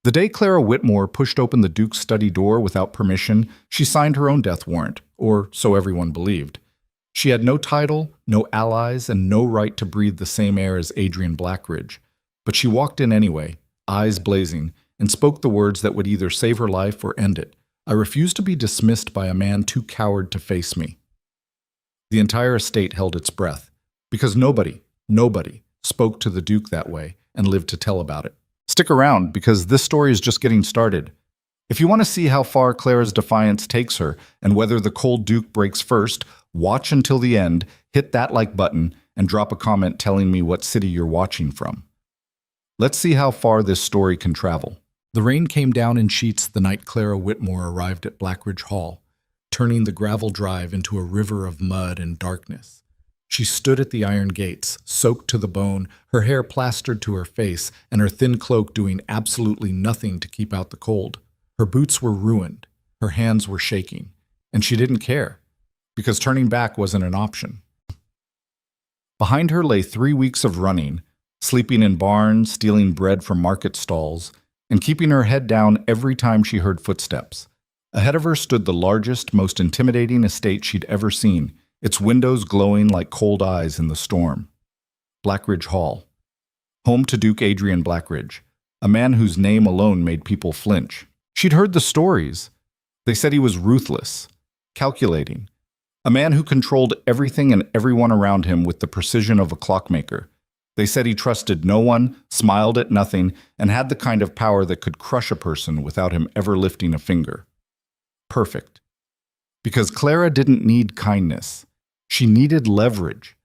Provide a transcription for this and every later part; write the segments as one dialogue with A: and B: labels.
A: The day Clara Whitmore pushed open the Duke's study door without permission, she signed her own death warrant, or so everyone believed. She had no title, no allies, and no right to breathe the same air as Adrien Blackidge. But she walked in anyway, eyes blazing, and spoke the words that would either save her life or end it. I refuse to be dismissed by a man too coward to face me. The entire estate held its breath, because nobody spoke to the Duke that way and lived to tell about it. Stick around, because this story is just getting started. If you want to see how far Clara's defiance takes her and whether the cold Duke breaks first, watch until the end, hit that like button, and drop a comment telling me what city you're watching from. Let's see how far this story can travel. The rain came down in sheets the night Clara Whitmore arrived at Blackidge Hall, turning the gravel drive into a river of mud and darkness. She stood at the iron gates, soaked to the bone, her hair plastered to her face, and her thin cloak doing absolutely nothing to keep out the cold. Her boots were ruined, her hands were shaking, and she didn't care, because turning back wasn't an option. Behind her lay 3 weeks of running, sleeping in barns, stealing bread from market stalls, and keeping her head down every time she heard footsteps. Ahead of her stood the largest, most intimidating estate she'd ever seen, its windows glowing like cold eyes in the storm. Blackidge Hall, home to Duke Adrien Blackidge, a man whose name alone made people flinch. She'd heard the stories. They said he was ruthless, calculating, a man who controlled everything and everyone around him with the precision of a clockmaker. They said he trusted no one, smiled at nothing, and had the kind of power that could crush a person without him ever lifting a finger. Perfect. Because Clara didn't need kindness. She needed leverage.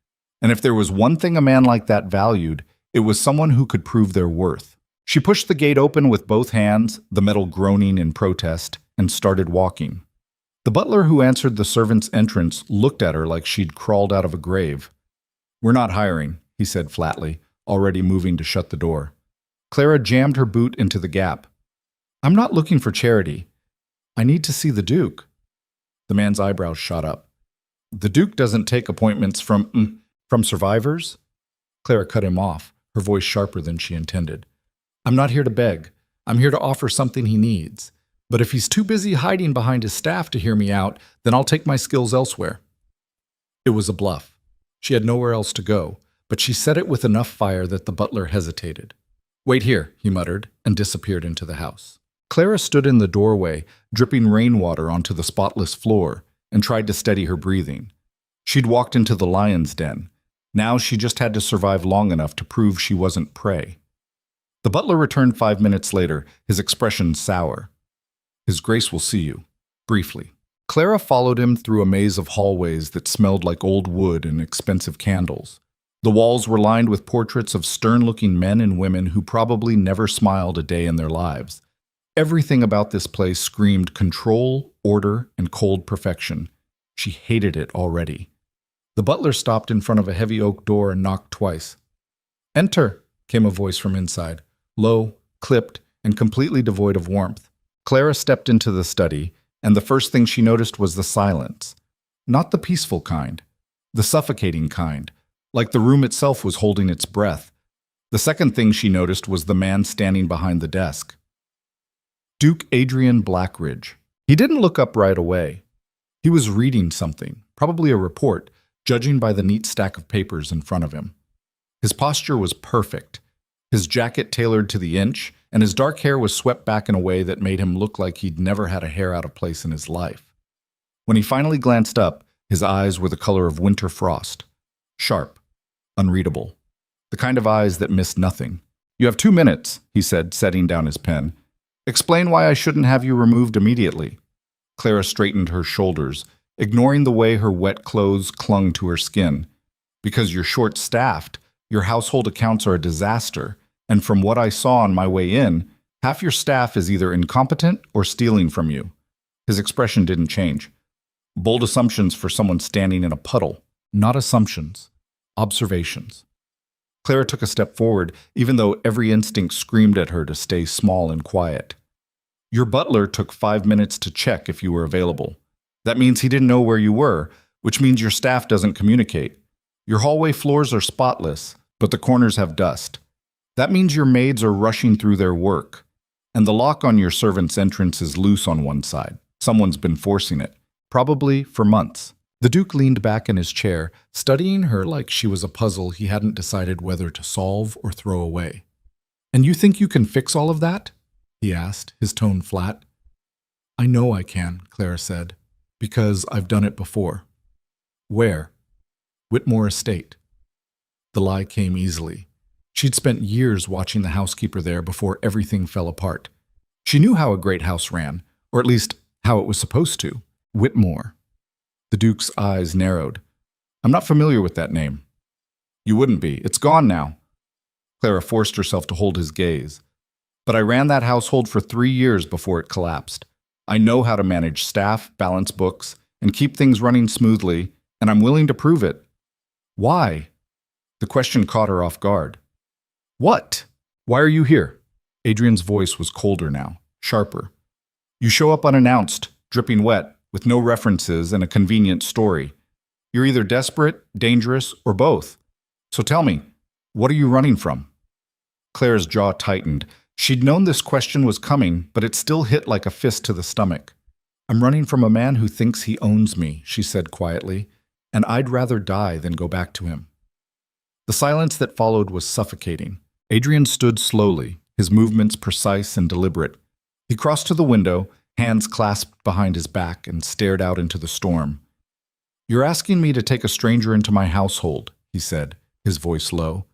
A: And if there was one thing a man like that valued, it was someone who could prove their worth. She pushed the gate open with both hands, the metal groaning in protest, and started walking. The butler who answered the servant's entrance looked at her like she'd crawled out of a grave. "We're not hiring," he said flatly, already moving to shut the door. Clara jammed her boot into the gap. "I'm not looking for charity. I need to see the Duke." The man's eyebrows shot up. "The Duke doesn't take appointments from survivors?" Clara cut him off, her voice sharper than she intended. "I'm not here to beg. I'm here to offer something he needs. But if he's too busy hiding behind his staff to hear me out, then I'll take my skills elsewhere." It was a bluff. She had nowhere else to go, but she said it with enough fire that the butler hesitated. "Wait here," he muttered, and disappeared into the house. Clara stood in the doorway, dripping rainwater onto the spotless floor, and tried to steady her breathing. She'd walked into the lion's den. Now she just had to survive long enough to prove she wasn't prey. The butler returned 5 minutes later, his expression sour. "His Grace will see you," briefly. Clara followed him through a maze of hallways that smelled like old wood and expensive candles. The walls were lined with portraits of stern-looking men and women who probably never smiled a day in their lives. Everything about this place screamed control, order, and cold perfection. She hated it already. The butler stopped in front of a heavy oak door and knocked twice. "Enter," came a voice from inside, low, clipped, and completely devoid of warmth. Clara stepped into the study, and the first thing she noticed was the silence. Not the peaceful kind, the suffocating kind, like the room itself was holding its breath. The second thing she noticed was the man standing behind the desk. Duke Adrien Blackidge. He didn't look up right away. He was reading something, probably a report, judging by the neat stack of papers in front of him. His posture was perfect, his jacket tailored to the inch, and his dark hair was swept back in a way that made him look like he'd never had a hair out of place in his life. When he finally glanced up, his eyes were the color of winter frost. Sharp, unreadable. The kind of eyes that missed nothing. "You have 2 minutes," he said, setting down his pen. "Explain why I shouldn't have you removed immediately." Clara straightened her shoulders, ignoring the way her wet clothes clung to her skin. "Because you're short-staffed, your household accounts are a disaster, and from what I saw on my way in, half your staff is either incompetent or stealing from you." His expression didn't change. Bold assumptions for someone standing in a puddle. Not assumptions. Observations. Clara took a step forward, even though every instinct screamed at her to stay small and quiet. "Your butler took 5 minutes to check if you were available. That means he didn't know where you were, which means your staff doesn't communicate. Your hallway floors are spotless, but the corners have dust. That means your maids are rushing through their work. And the lock on your servant's entrance is loose on one side. Someone's been forcing it, probably for months. The Duke leaned back in his chair, studying her like she was a puzzle he hadn't decided whether to solve or throw away. "And you think you can fix all of that?" he asked, his tone flat. "I know I can," Clara said, "because I've done it before." "Where?" "Whitmore Estate." The lie came easily. She'd spent years watching the housekeeper there before everything fell apart. She knew how a great house ran, or at least how it was supposed to. Whitmore. The Duke's eyes narrowed. "I'm not familiar with that name." "You wouldn't be. It's gone now." Clara forced herself to hold his gaze. "But I ran that household for 3 years before it collapsed. I know how to manage staff, balance books, and keep things running smoothly, and I'm willing to prove it." "Why?" The question caught her off guard. "What? Why are you here?" Adrien's voice was colder now, sharper. "You show up unannounced, dripping wet, with no references and a convenient story. You're either desperate, dangerous, or both. So tell me, what are you running from?" Clara's jaw tightened. She'd known this question was coming, but it still hit like a fist to the stomach. "I'm running from a man who thinks he owns me," she said quietly, "and I'd rather die than go back to him." The silence that followed was suffocating. Adrien stood slowly, his movements precise and deliberate. He crossed to the window, hands clasped behind his back, and stared out into the storm. "You're asking me to take a stranger into my household," he said, his voice low.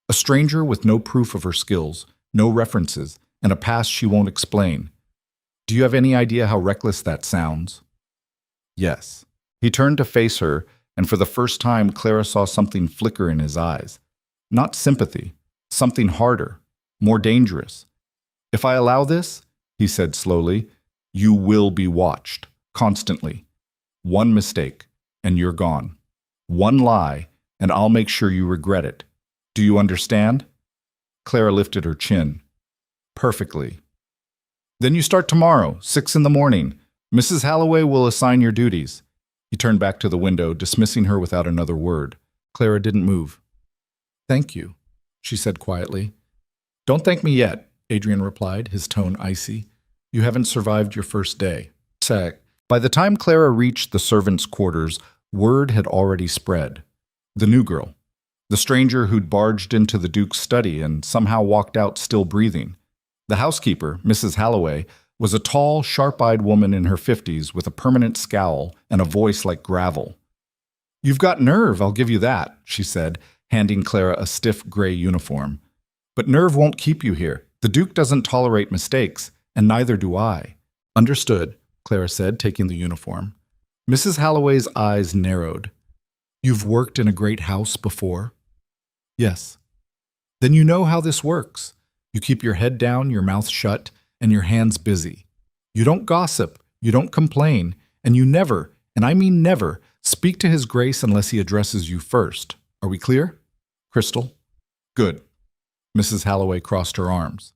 A: "A stranger with no proof of her skills, no references, and a past she won't explain. Do you have any idea how reckless that sounds?" "Yes." He turned to face her, and for the first time Clara saw something flicker in his eyes. Not sympathy, something harder, more dangerous. "If I allow this," he said slowly, "you will be watched, constantly. One mistake, and you're gone. One lie, and I'll make sure you regret it. Do you understand?" Clara lifted her chin. "Perfectly." "Then you start tomorrow, 6 in the morning. Mrs. Halloway will assign your duties." He turned back to the window, dismissing her without another word. Clara didn't move. "Thank you," she said quietly. "Don't thank me yet," Adrien replied, his tone icy. "You haven't survived your first day." By the time Clara reached the servants' quarters, word had already spread. The new girl. The stranger who'd barged into the Duke's study and somehow walked out still breathing. The housekeeper, Mrs. Halloway, was a tall, sharp-eyed woman in her 50s with a permanent scowl and a voice like gravel. "You've got nerve, I'll give you that," she said, handing Clara a stiff gray uniform. "But nerve won't keep you here. The Duke doesn't tolerate mistakes, and neither do I." "Understood," Clara said, taking the uniform. Mrs. Halloway's eyes narrowed. "You've worked in a great house before?" "Yes." "Then you know how this works. You keep your head down, your mouth shut, and your hands busy. You don't gossip, you don't complain, and you never, and I mean never, speak to His Grace unless he addresses you first. Are we clear?" "Crystal." "Good." Mrs. Halloway crossed her arms.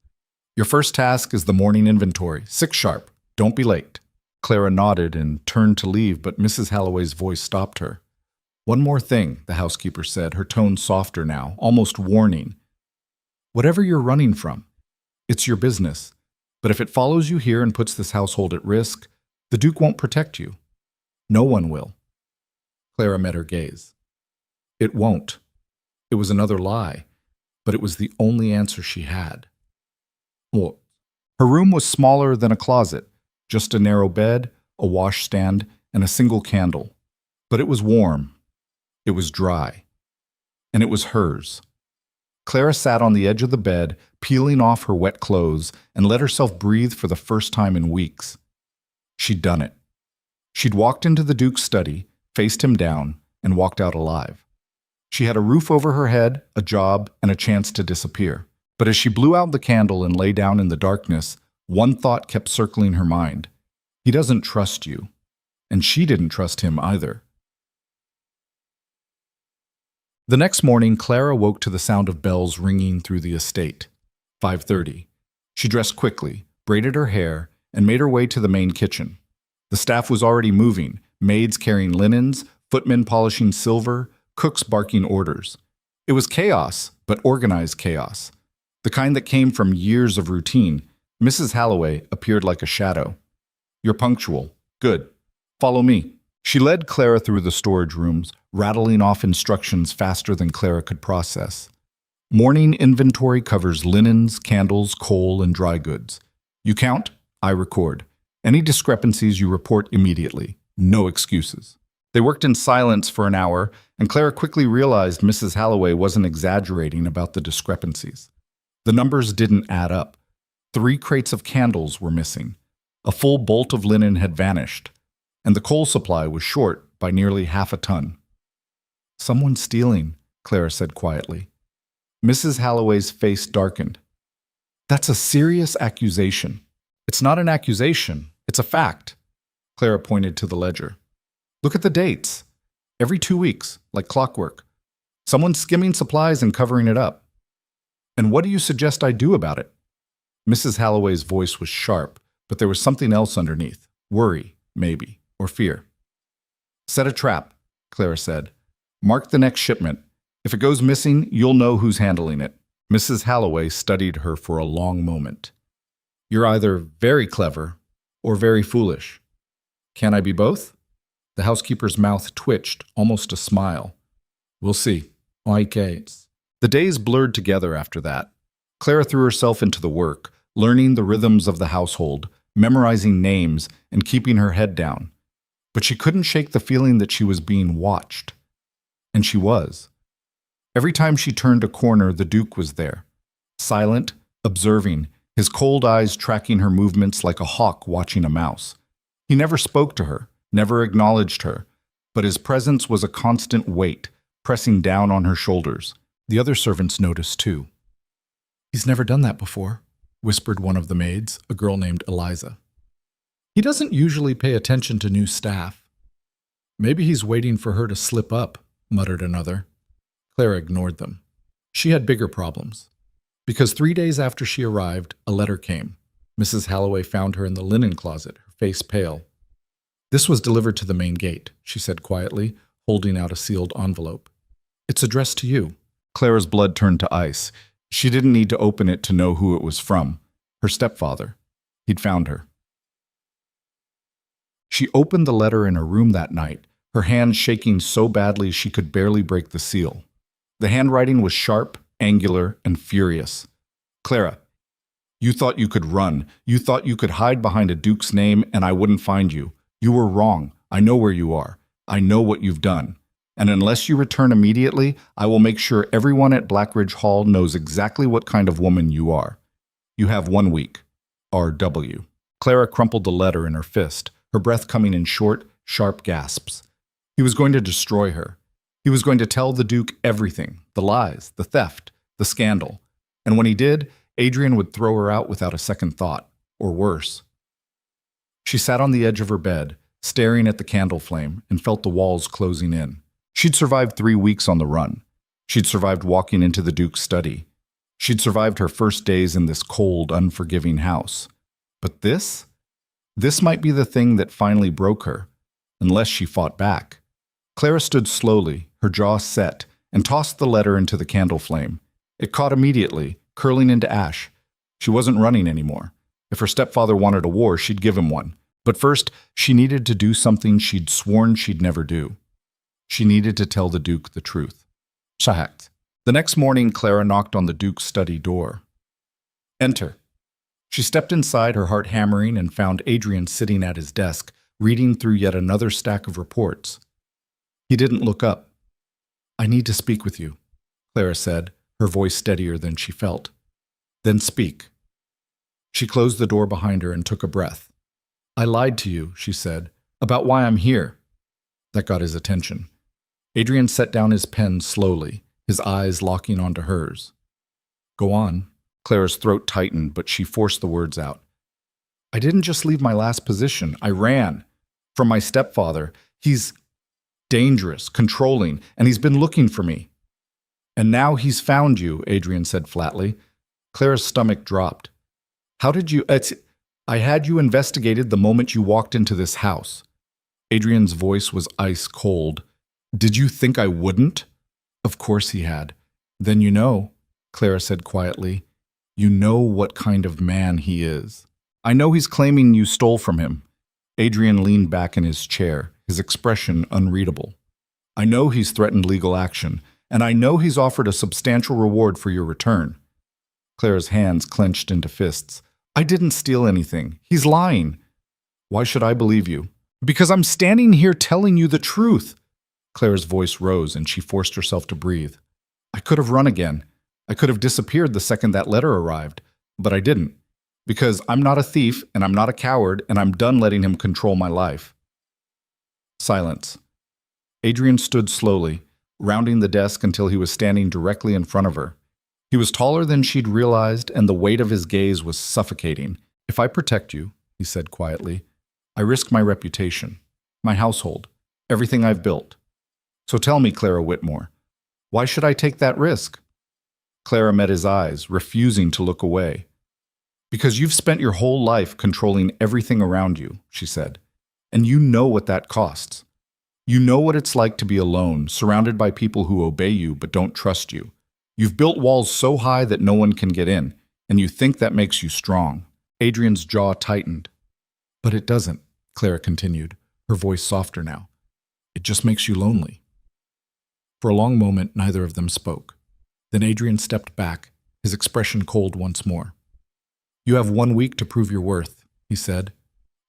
A: "Your first task is the morning inventory, 6 sharp. Don't be late." Clara nodded and turned to leave, but Mrs. Halloway's voice stopped her. "One more thing," the housekeeper said, her tone softer now, almost warning. "Whatever you're running from, it's your business. But if it follows you here and puts this household at risk, the Duke won't protect you. No one will." Clara met her gaze. It won't. It was another lie, but it was the only answer she had. Well, her room was smaller than a closet, just a narrow bed, a washstand, and a single candle. But it was warm. It was dry. And it was hers. Clara sat on the edge of the bed, peeling off her wet clothes, and let herself breathe for the first time in weeks. She'd done it. She'd walked into the Duke's study, faced him down, and walked out alive. She had a roof over her head, a job, and a chance to disappear. But as she blew out the candle and lay down in the darkness, one thought kept circling her mind. He doesn't trust you. And she didn't trust him either. The next morning, Clara woke to the sound of bells ringing through the estate. 5:30. She dressed quickly, braided her hair, and made her way to the main kitchen. The staff was already moving, maids carrying linens, footmen polishing silver, cooks barking orders. It was chaos, but organized chaos. The kind that came from years of routine, Mrs. Halloway appeared like a shadow. You're punctual. Good. Follow me. She led Clara through the storage rooms, rattling off instructions faster than Clara could process. Morning inventory covers linens, candles, coal, and dry goods. You count, I record. Any discrepancies you report immediately. No excuses. They worked in silence for an hour, and Clara quickly realized Mrs. Halloway wasn't exaggerating about the discrepancies. The numbers didn't add up. 3 crates of candles were missing. A full bolt of linen had vanished, and the coal supply was short by nearly half a ton. Someone's stealing, Clara said quietly. Mrs. Halloway's face darkened. That's a serious accusation. It's not an accusation, it's a fact. Clara pointed to the ledger. Look at the dates. Every 2 weeks, like clockwork. Someone's skimming supplies and covering it up. And what do you suggest I do about it? Mrs. Halloway's voice was sharp, but there was something else underneath. Worry, maybe, or fear. Set a trap, Clara said. Mark the next shipment. If it goes missing, you'll know who's handling it. Mrs. Halloway studied her for a long moment. You're either very clever or very foolish. Can I be both? The housekeeper's mouth twitched, almost a smile. We'll see. Okay. The days blurred together after that. Clara threw herself into the work, learning the rhythms of the household, memorizing names, and keeping her head down. But she couldn't shake the feeling that she was being watched. And she was. Every time she turned a corner, the Duke was there. Silent, observing, his cold eyes tracking her movements like a hawk watching a mouse. He never spoke to her, never acknowledged her, but his presence was a constant weight, pressing down on her shoulders. The other servants noticed too. He's never done that before, whispered one of the maids, a girl named Eliza. He doesn't usually pay attention to new staff. Maybe he's waiting for her to slip up, muttered another. Clara ignored them. She had bigger problems. Because 3 days after she arrived, a letter came. Mrs. Halloway found her in the linen closet, her face pale. This was delivered to the main gate, she said quietly, holding out a sealed envelope. It's addressed to you. Clara's blood turned to ice. She didn't need to open it to know who it was from. Her stepfather. He'd found her. She opened the letter in her room that night, her hands shaking so badly she could barely break the seal. The handwriting was sharp, angular, and furious. Clara, you thought you could run. You thought you could hide behind a duke's name and I wouldn't find you. You were wrong. I know where you are. I know what you've done. And unless you return immediately, I will make sure everyone at Blackidge Hall knows exactly what kind of woman you are. You have 1 week. R.W. Clara crumpled the letter in her fist, her breath coming in short, sharp gasps. He was going to destroy her. He was going to tell the Duke everything, the lies, the theft, the scandal. And when he did, Adrien would throw her out without a second thought, or worse. She sat on the edge of her bed, staring at the candle flame, and felt the walls closing in. She'd survived 3 weeks on the run. She'd survived walking into the Duke's study. She'd survived her first days in this cold, unforgiving house. But this? This might be the thing that finally broke her, unless she fought back. Clara stood slowly, her jaw set, and tossed the letter into the candle flame. It caught immediately, curling into ash. She wasn't running anymore. If her stepfather wanted a war, she'd give him one. But first, she needed to do something she'd sworn she'd never do. She needed to tell the Duke the truth. Shahakt. The next morning, Clara knocked on the Duke's study door. Enter. She stepped inside, her heart hammering, and found Adrien sitting at his desk, reading through yet another stack of reports. He didn't look up. I need to speak with you, Clara said, her voice steadier than she felt. Then speak. She closed the door behind her and took a breath. I lied to you, she said, about why I'm here. That got his attention. Adrien set down his pen slowly, his eyes locking onto hers. Go on. Clara's throat tightened, but she forced the words out. I didn't just leave my last position. I ran. From my stepfather. He's dangerous, controlling, and he's been looking for me. And now he's found you, Adrien said flatly. Clara's stomach dropped. How did you... I had you investigated the moment you walked into this house. Adrien's voice was ice cold. Did you think I wouldn't? Of course he had. Then you know, Clara said quietly. You know what kind of man he is. I know he's claiming you stole from him. Adrien leaned back in his chair, his expression unreadable. I know he's threatened legal action, and I know he's offered a substantial reward for your return. Clara's hands clenched into fists. I didn't steal anything. He's lying. Why should I believe you? Because I'm standing here telling you the truth. Clara's voice rose and she forced herself to breathe. I could have run again. I could have disappeared the second that letter arrived, but I didn't. Because I'm not a thief and I'm not a coward and I'm done letting him control my life. Silence. Adrien stood slowly, rounding the desk until he was standing directly in front of her. He was taller than she'd realized, and the weight of his gaze was suffocating. If I protect you, he said quietly, I risk my reputation, my household, everything I've built. So tell me, Clara Whitmore, why should I take that risk? Clara met his eyes, refusing to look away. Because you've spent your whole life controlling everything around you, she said, and you know what that costs. You know what it's like to be alone, surrounded by people who obey you but don't trust you. You've built walls so high that no one can get in, and you think that makes you strong. Adrien's jaw tightened. But it doesn't, Clara continued, her voice softer now. It just makes you lonely. For a long moment, neither of them spoke. Then Adrien stepped back, his expression cold once more. You have 1 week to prove your worth, he said.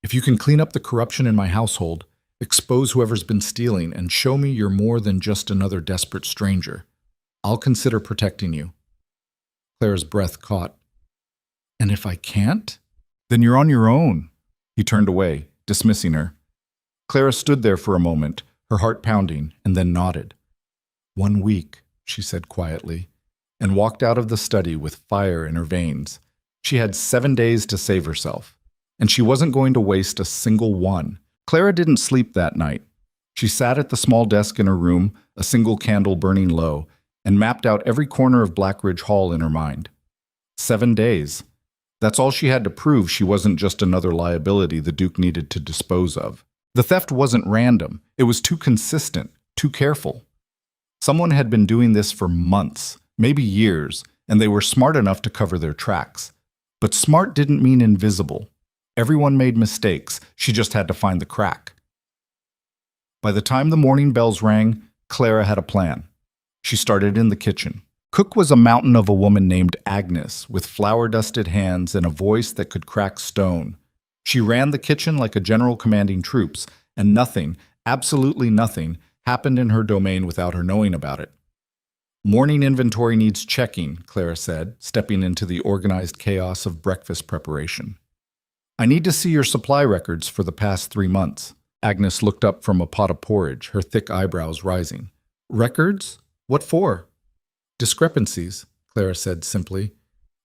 A: If you can clean up the corruption in my household, expose whoever's been stealing, and show me you're more than just another desperate stranger, I'll consider protecting you. Clara's breath caught. And if I can't? Then you're on your own. He turned away, dismissing her. Clara stood there for a moment, her heart pounding, and then nodded. 1 week, she said quietly, and walked out of the study with fire in her veins. She had 7 days to save herself, and she wasn't going to waste a single one. Clara didn't sleep that night. She sat at the small desk in her room, a single candle burning low, and mapped out every corner of Blackidge Hall in her mind. 7 days. That's all she had to prove she wasn't just another liability the Duke needed to dispose of. The theft wasn't random. It was too consistent, too careful. Someone had been doing this for months, maybe years, and they were smart enough to cover their tracks. But smart didn't mean invisible. Everyone made mistakes. She just had to find the crack. By the time the morning bells rang, Clara had a plan. She started in the kitchen. Cook was a mountain of a woman named Agnes, with flour-dusted hands and a voice that could crack stone. She ran the kitchen like a general commanding troops, and nothing, absolutely nothing, happened in her domain without her knowing about it. Morning inventory needs checking, Clara said, stepping into the organized chaos of breakfast preparation. I need to see your supply records for the past 3 months. Agnes looked up from a pot of porridge, her thick eyebrows rising. Records? What for? Discrepancies, Clara said simply.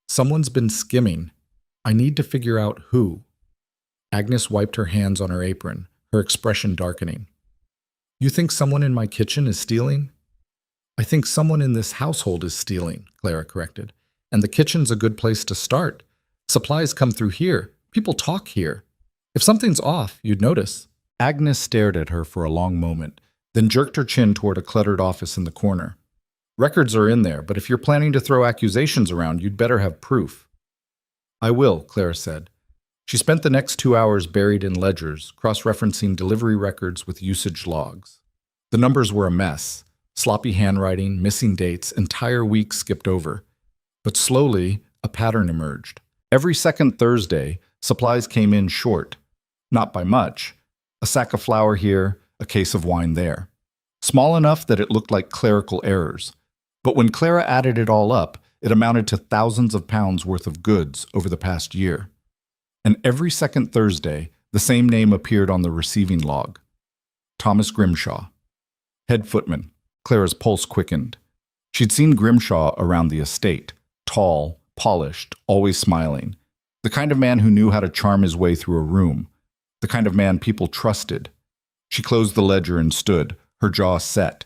A: Someone's been skimming. I need to figure out who. Agnes wiped her hands on her apron, her expression darkening. You think someone in my kitchen is stealing? I think someone in this household is stealing, Clara corrected. And the kitchen's a good place to start. Supplies come through here. People talk here. If something's off, you'd notice. Agnes stared at her for a long moment, then jerked her chin toward a cluttered office in the corner. Records are in there, but if you're planning to throw accusations around, you'd better have proof. I will, Clara said. She spent the next 2 hours buried in ledgers, cross-referencing delivery records with usage logs. The numbers were a mess. Sloppy handwriting, missing dates, entire weeks skipped over. But slowly, a pattern emerged. Every second Thursday, supplies came in short. Not by much. A sack of flour here, a case of wine there. Small enough that it looked like clerical errors. But when Clara added it all up, it amounted to thousands of pounds worth of goods over the past year. And every second Thursday, the same name appeared on the receiving log. Thomas Grimshaw. Head footman. Clara's pulse quickened. She'd seen Grimshaw around the estate. Tall, polished, always smiling. The kind of man who knew how to charm his way through a room. The kind of man people trusted. She closed the ledger and stood, her jaw set.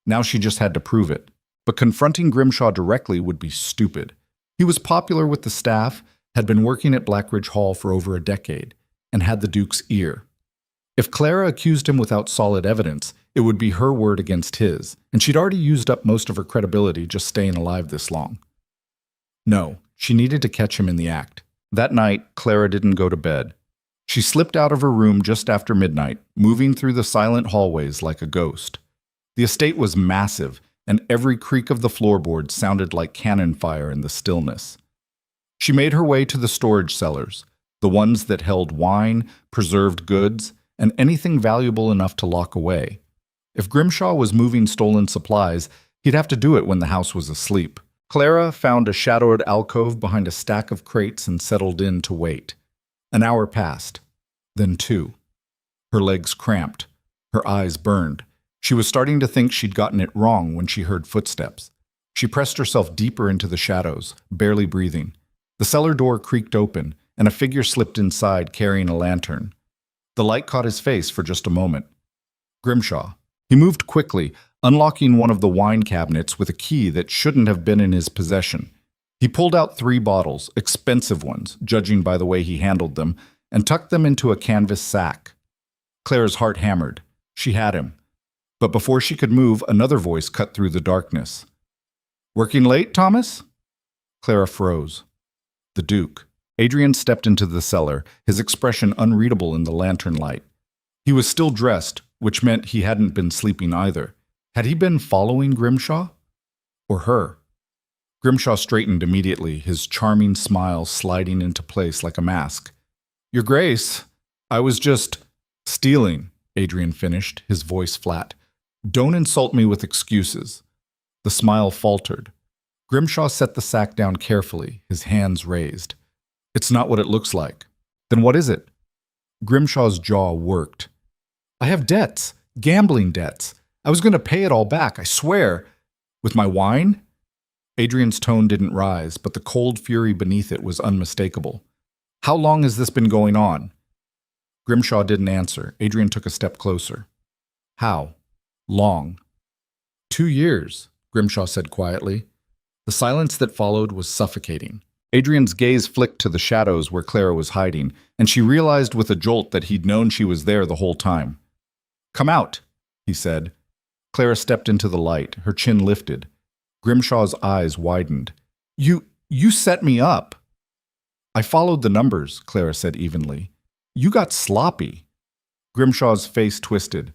A: Now she just had to prove it. But confronting Grimshaw directly would be stupid. He was popular with the staff, had been working at Blackidge Hall for over a decade, and had the Duke's ear. If Clara accused him without solid evidence, it would be her word against his, and she'd already used up most of her credibility just staying alive this long. No, She needed to catch him in the act. That night, Clara didn't go to bed. She slipped out of her room just after midnight, moving through the silent hallways like a ghost. The estate was massive, and every creak of the floorboards sounded like cannon fire in the stillness. She made her way to the storage cellars, the ones that held wine, preserved goods, and anything valuable enough to lock away. If Grimshaw was moving stolen supplies, he'd have to do it when the house was asleep. Clara found a shadowed alcove behind a stack of crates and settled in to wait. An hour passed, then 2. Her legs cramped, her eyes burned. She was starting to think she'd gotten it wrong when she heard footsteps. She pressed herself deeper into the shadows, barely breathing. The cellar door creaked open, and a figure slipped inside carrying a lantern. The light caught his face for just a moment. Grimshaw. He moved quickly, unlocking one of the wine cabinets with a key that shouldn't have been in his possession. He pulled out 3 bottles, expensive ones, judging by the way he handled them, and tucked them into a canvas sack. Clara's heart hammered. She had him. But before she could move, another voice cut through the darkness. "Working late, Thomas?" Clara froze. The Duke. Adrien stepped into the cellar, his expression unreadable in the lantern light. He was still dressed, which meant he hadn't been sleeping either. Had he been following Grimshaw? Or her? Grimshaw straightened immediately, his charming smile sliding into place like a mask. "Your Grace, I was just stealing," Adrien finished, his voice flat. "Don't insult me with excuses." The smile faltered. Grimshaw set the sack down carefully, his hands raised. "It's not what it looks like." "Then what is it?" Grimshaw's jaw worked. "I have debts, gambling debts. I was going to pay it all back, I swear." "With my wine?" Adrien's tone didn't rise, but the cold fury beneath it was unmistakable. "How long has this been going on?" Grimshaw didn't answer. Adrien took a step closer. "How long?" 2 years, Grimshaw said quietly. The silence that followed was suffocating. Adrien's gaze flicked to the shadows where Clara was hiding, and she realized with a jolt that he'd known she was there the whole time. "Come out," he said. Clara stepped into the light, her chin lifted. Grimshaw's eyes widened. You set me up." "I followed the numbers," Clara said evenly. "You got sloppy." Grimshaw's face twisted.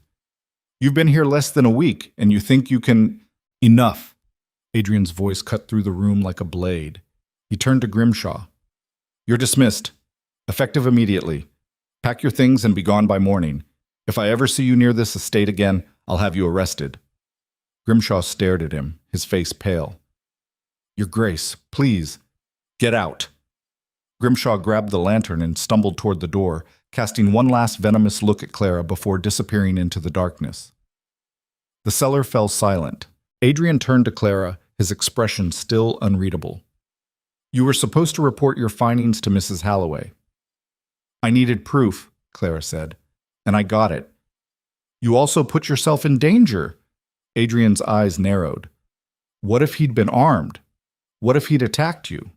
A: "You've been here less than a week, and you think you can—" "Enough." Adrien's voice cut through the room like a blade. He turned to Grimshaw. "You're dismissed. Effective immediately. Pack your things and be gone by morning. If I ever see you near this estate again, I'll have you arrested." Grimshaw stared at him, his face pale. "Your Grace, please, get out." Grimshaw grabbed the lantern and stumbled toward the door, casting one last venomous look at Clara before disappearing into the darkness. The cellar fell silent. Adrien turned to Clara, his expression still unreadable. "You were supposed to report your findings to Mrs. Halloway." "I needed proof," Clara said, "and I got it." "You also put yourself in danger." Adrien's eyes narrowed. "What if he'd been armed? What if he'd attacked you?"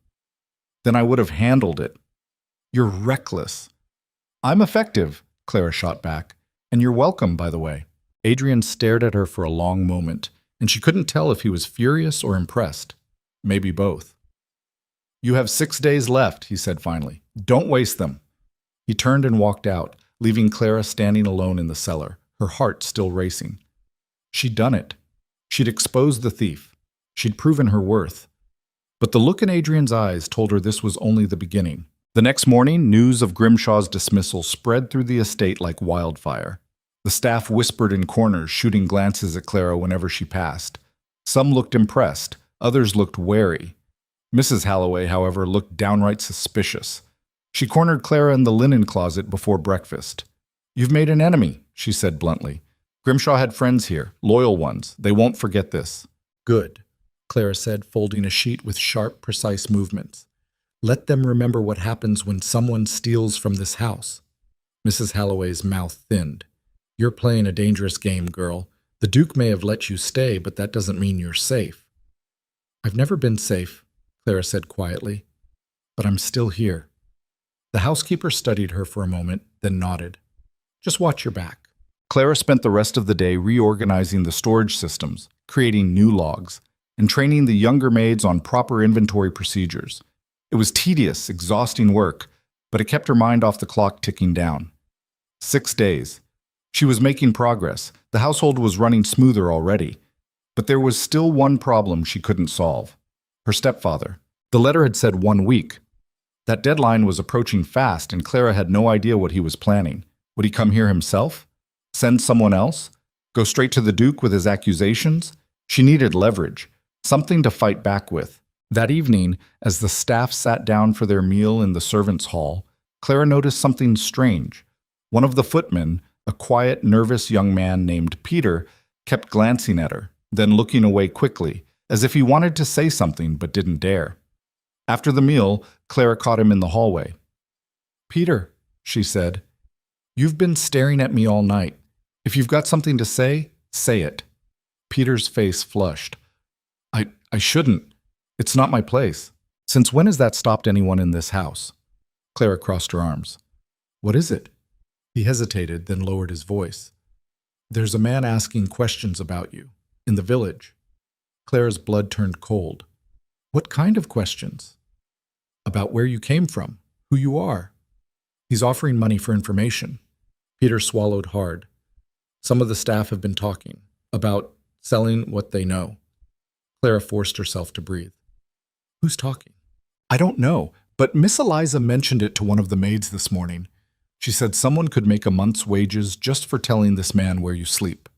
A: "Then I would have handled it." "You're reckless." "I'm effective," Clara shot back. "And you're welcome, by the way." Adrien stared at her for a long moment, and she couldn't tell if he was furious or impressed. Maybe both. "You have 6 days left," he said finally. "Don't waste them." He turned and walked out, leaving Clara standing alone in the cellar, her heart still racing. She'd done it. She'd exposed the thief. She'd proven her worth. But the look in Adrien's eyes told her this was only the beginning. The next morning, news of Grimshaw's dismissal spread through the estate like wildfire. The staff whispered in corners, shooting glances at Clara whenever she passed. Some looked impressed, others looked wary. Mrs. Halloway, however, looked downright suspicious. She cornered Clara in the linen closet before breakfast. "You've made an enemy," she said bluntly. "Grimshaw had friends here, loyal ones. They won't forget this." "Good," Clara said, folding a sheet with sharp, precise movements. "Let them remember what happens when someone steals from this house." Mrs. Halloway's mouth thinned. "You're playing a dangerous game, girl. The Duke may have let you stay, but that doesn't mean you're safe." "I've never been safe," Clara said quietly. "But I'm still here." The housekeeper studied her for a moment, then nodded. "Just watch your back." Clara spent the rest of the day reorganizing the storage systems, creating new logs, and training the younger maids on proper inventory procedures. It was tedious, exhausting work, but it kept her mind off the clock ticking down. 6 days. She was making progress. The household was running smoother already. But there was still one problem she couldn't solve. Her stepfather. The letter had said 1 week. That deadline was approaching fast, and Clara had no idea what he was planning. Would he come here himself? Send someone else? Go straight to the Duke with his accusations? She needed leverage, something to fight back with. That evening, as the staff sat down for their meal in the servants' hall, Clara noticed something strange. One of the footmen, a quiet, nervous young man named Peter, kept glancing at her, then looking away quickly, as if he wanted to say something but didn't dare. After the meal, Clara caught him in the hallway. "Peter," she said, "you've been staring at me all night. If you've got something to say it." Peter's face flushed. I shouldn't. It's not my place. Since when has that stopped anyone in this house?" Clara crossed her arms. "What is it?" He hesitated, then lowered his voice. "There's a man asking questions about you, in the village." Clara's blood turned cold. "What kind of questions?" "About where you came from, who you are." "He's offering money for information." Peter swallowed hard. "Some of the staff have been talking about selling what they know." Clara forced herself to breathe. "Who's talking?" "I don't know, but Miss Eliza mentioned it to one of the maids this morning. She said someone could make a month's wages just for telling this man where you sleep."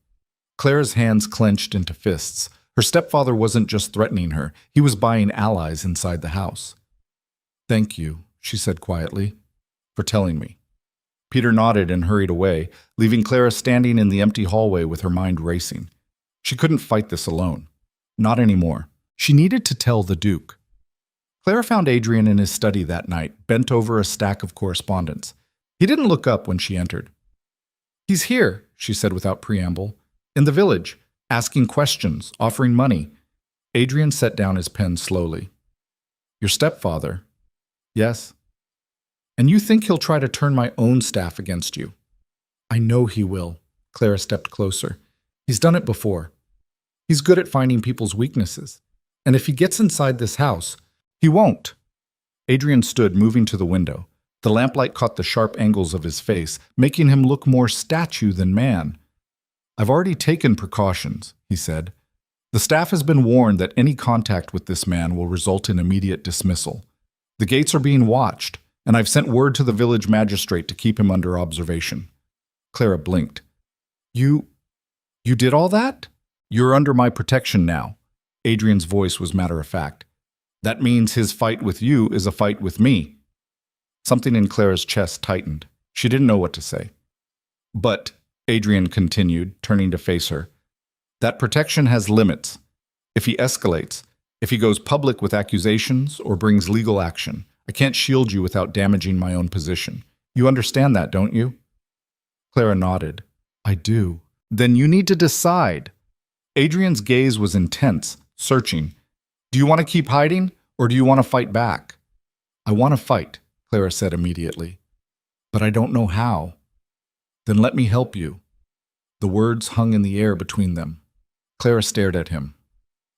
A: Clara's hands clenched into fists. Her stepfather wasn't just threatening her, he was buying allies inside the house. "Thank you," she said quietly, "for telling me." Peter nodded and hurried away, leaving Clara standing in the empty hallway with her mind racing. She couldn't fight this alone. Not anymore. She needed to tell the Duke. Clara found Adrien in his study that night, bent over a stack of correspondence. He didn't look up when she entered. "He's here," she said without preamble. "In the village, asking questions, offering money." Adrien set down his pen slowly. "Your stepfather?" "Yes." "And you think he'll try to turn my own staff against you?" "I know he will." Clara stepped closer. "He's done it before. He's good at finding people's weaknesses. And if he gets inside this house, he won't." Adrien stood, moving to the window. The lamplight caught the sharp angles of his face, making him look more statue than man. "I've already taken precautions," he said. "The staff has been warned that any contact with this man will result in immediate dismissal. The gates are being watched, and I've sent word to the village magistrate to keep him under observation." Clara blinked. You did all that? "You're under my protection now." Adrien's voice was matter-of-fact. "That means his fight with you is a fight with me." Something in Clara's chest tightened. She didn't know what to say. "But," Adrien continued, turning to face her, "that protection has limits. If he escalates, if he goes public with accusations or brings legal action, I can't shield you without damaging my own position. You understand that, don't you?" Clara nodded. "I do." "Then you need to decide." Adrien's gaze was intense, searching. "Do you want to keep hiding, or do you want to fight back?" "I want to fight," Clara said immediately. "But I don't know how." "Then let me help you." The words hung in the air between them. Clara stared at him.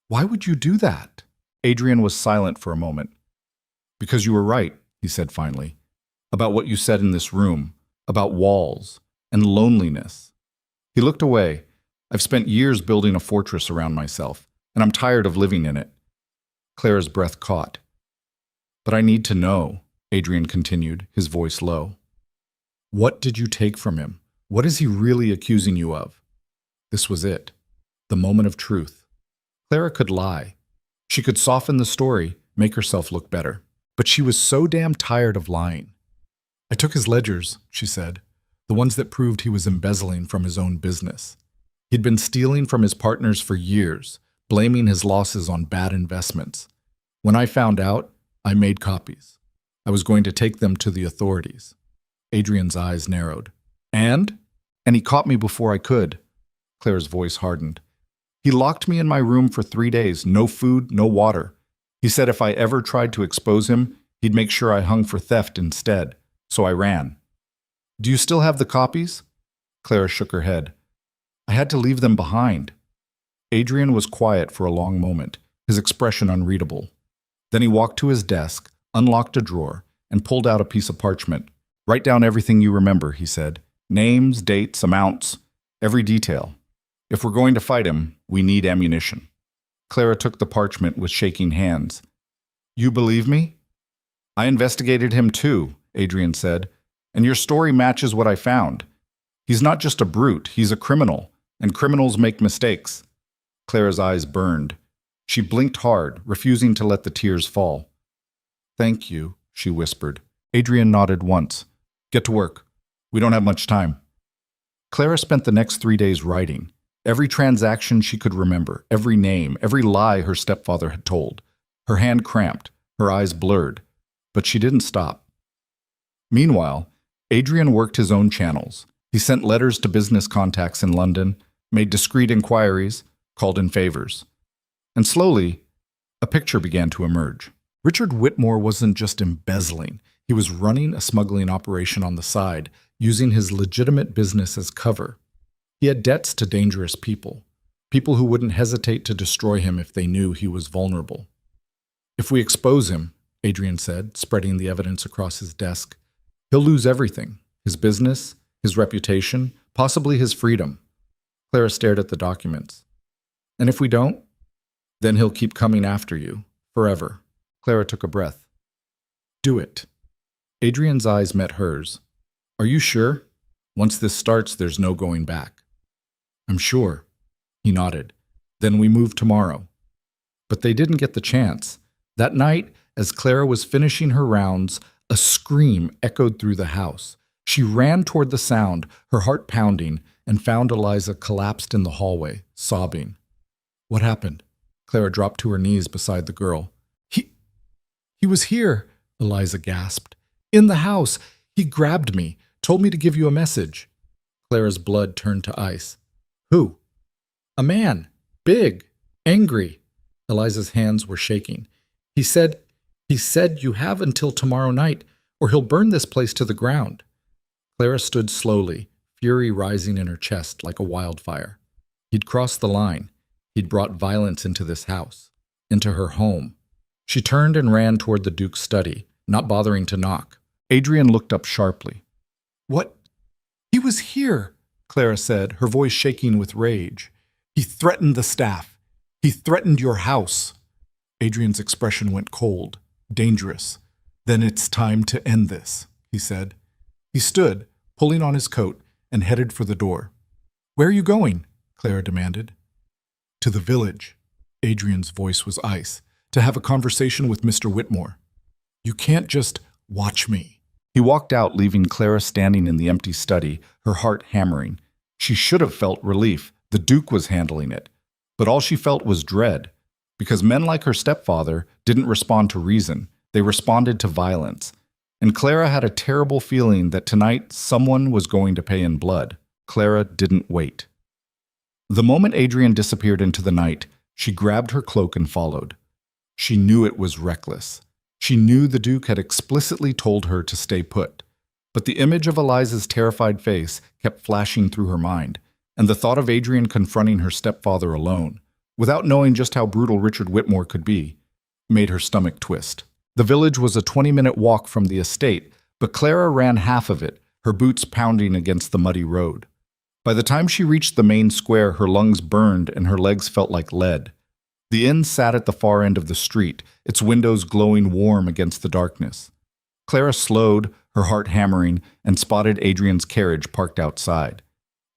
A: "Why would you do that?" Adrien was silent for a moment. "Because you were right," he said finally, "about what you said in this room, about walls and loneliness." He looked away. "I've spent years building a fortress around myself, and I'm tired of living in it." Clara's breath caught. "But I need to know," Adrien continued, his voice low. "What did you take from him? What is he really accusing you of?" This was it. The moment of truth. Clara could lie. She could soften the story, make herself look better. But she was so damn tired of lying. "I took his ledgers," she said, "the ones that proved he was embezzling from his own business. He'd been stealing from his partners for years, blaming his losses on bad investments. When I found out, I made copies. I was going to take them to the authorities." Adrien's eyes narrowed. And he caught me before I could." Clara's voice hardened. "He locked me in my room for 3 days, no food, no water. He said if I ever tried to expose him, he'd make sure I hung for theft instead. So I ran." "Do you still have the copies?" Clara shook her head. "I had to leave them behind." Adrien was quiet for a long moment, his expression unreadable. Then he walked to his desk, unlocked a drawer, and pulled out a piece of parchment. "Write down everything you remember," he said. "Names, dates, amounts, every detail. If we're going to fight him, we need ammunition." Clara took the parchment with shaking hands. "You believe me?" "I investigated him too," Adrien said, "and your story matches what I found. He's not just a brute, he's a criminal, and criminals make mistakes." Clara's eyes burned. She blinked hard, refusing to let the tears fall. "Thank you," she whispered. Adrien nodded once. "Get to work. We don't have much time." Clara spent the next 3 days writing. Every transaction she could remember, every name, every lie her stepfather had told. Her hand cramped, her eyes blurred, but she didn't stop. Meanwhile, Adrien worked his own channels. He sent letters to business contacts in London, made discreet inquiries, called in favors. And slowly, a picture began to emerge. Richard Whitmore wasn't just embezzling. He was running a smuggling operation on the side, using his legitimate business as cover. He had debts to dangerous people, people who wouldn't hesitate to destroy him if they knew he was vulnerable. "If we expose him," Adrien said, spreading the evidence across his desk, "he'll lose everything, his business, his reputation, possibly his freedom." Clara stared at the documents. "And if we don't? Then he'll keep coming after you, forever." Clara took a breath. "Do it." Adrien's eyes met hers. "Are you sure? Once this starts, there's no going back." "I'm sure." He nodded. "Then we move tomorrow." But they didn't get the chance. That night, as Clara was finishing her rounds, a scream echoed through the house. She ran toward the sound, her heart pounding, and found Eliza collapsed in the hallway, sobbing. "What happened?" Clara dropped to her knees beside the girl. He was here," Eliza gasped. "In the house. He grabbed me, told me to give you a message." Clara's blood turned to ice. "Who?" "A man. Big. Angry." Eliza's hands were shaking. He said you have until tomorrow night, or he'll burn this place to the ground." Clara stood slowly, fury rising in her chest like a wildfire. He'd crossed the line. He'd brought violence into this house, into her home. She turned and ran toward the Duke's study, not bothering to knock. Adrien looked up sharply. "What?" "He was here," Clara said, her voice shaking with rage. "He threatened the staff. He threatened your house." Adrien's expression went cold, dangerous. "Then it's time to end this," he said. He stood, pulling on his coat, and headed for the door. "Where are you going?" Clara demanded. "To the village." Adrien's voice was ice. "To have a conversation with Mr. Whitmore. You can't just watch me." He walked out, leaving Clara standing in the empty study, her heart hammering. She should have felt relief. The Duke was handling it. But all she felt was dread, because men like her stepfather didn't respond to reason. They responded to violence. And Clara had a terrible feeling that tonight someone was going to pay in blood. Clara didn't wait. The moment Adrien disappeared into the night, she grabbed her cloak and followed. She knew it was reckless. She knew the Duke had explicitly told her to stay put. But the image of Eliza's terrified face kept flashing through her mind, and the thought of Adrien confronting her stepfather alone, without knowing just how brutal Richard Whitmore could be, made her stomach twist. The village was a 20-minute walk from the estate, but Clara ran half of it, her boots pounding against the muddy road. By the time she reached the main square, her lungs burned and her legs felt like lead. The inn sat at the far end of the street, its windows glowing warm against the darkness. Clara slowed, her heart hammering, and spotted Adrien's carriage parked outside.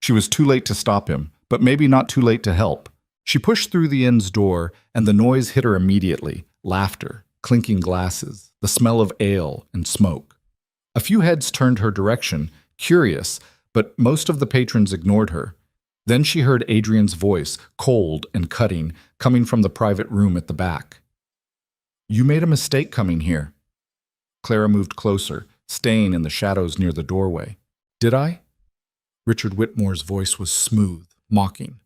A: She was too late to stop him, but maybe not too late to help. She pushed through the inn's door, and the noise hit her immediately. Laughter, clinking glasses, the smell of ale and smoke. A few heads turned her direction, curious, but most of the patrons ignored her. Then she heard Adrien's voice, cold and cutting, coming from the private room at the back. "You made a mistake coming here." Clara moved closer, staying in the shadows near the doorway. "Did I?" Richard Whitmore's voice was smooth, mocking.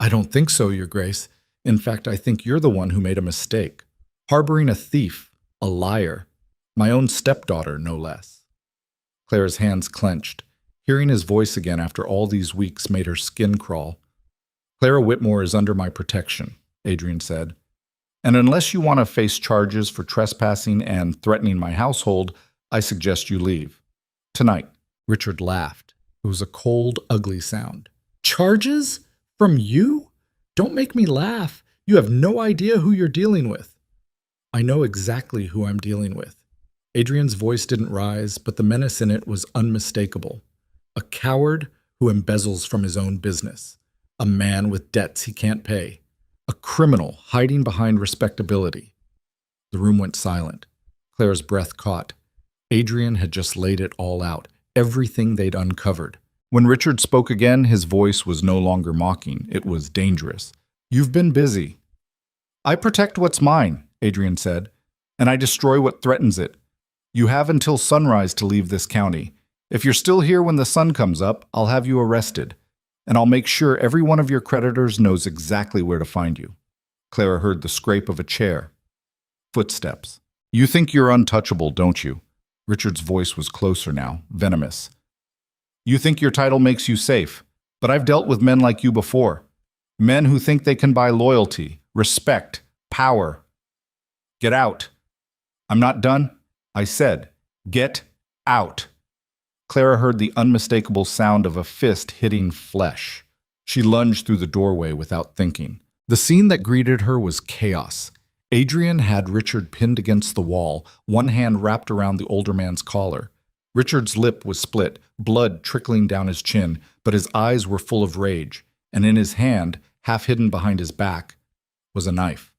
A: "I don't think so, Your Grace. In fact, I think you're the one who made a mistake. Harboring a thief, a liar, my own stepdaughter, no less." Clara's hands clenched. Hearing his voice again after all these weeks made her skin crawl. "Clara Whitmore is under my protection," Adrien said. And unless you want to face charges for trespassing and threatening my household, I suggest you leave. Tonight." Richard laughed. It was a cold, ugly sound. "Charges? From you? Don't make me laugh. You have no idea who you're dealing with." "I know exactly who I'm dealing with." Adrien's voice didn't rise, but the menace in it was unmistakable. A coward who embezzles from his own business. A man with debts he can't pay. A criminal hiding behind respectability. The room went silent. Clara's breath caught. Adrien had just laid it all out, everything they'd uncovered. When Richard spoke again, his voice was no longer mocking. It was dangerous. "You've been busy." "I protect what's mine," Adrien said, "and I destroy what threatens it. You have until sunrise to leave this county. If you're still here when the sun comes up, I'll have you arrested, and I'll make sure every one of your creditors knows exactly where to find you." Clara heard the scrape of a chair. Footsteps. "You think you're untouchable, don't you?" Richard's voice was closer now, venomous. "You think your title makes you safe, but I've dealt with men like you before. Men who think they can buy loyalty, respect, power. Get out." "I'm not done. I said, get out." Clara heard the unmistakable sound of a fist hitting flesh. She lunged through the doorway without thinking. The scene that greeted her was chaos. Adrien had Richard pinned against the wall, one hand wrapped around the older man's collar. Richard's lip was split, blood trickling down his chin, but his eyes were full of rage, and in his hand, half hidden behind his back, was a knife.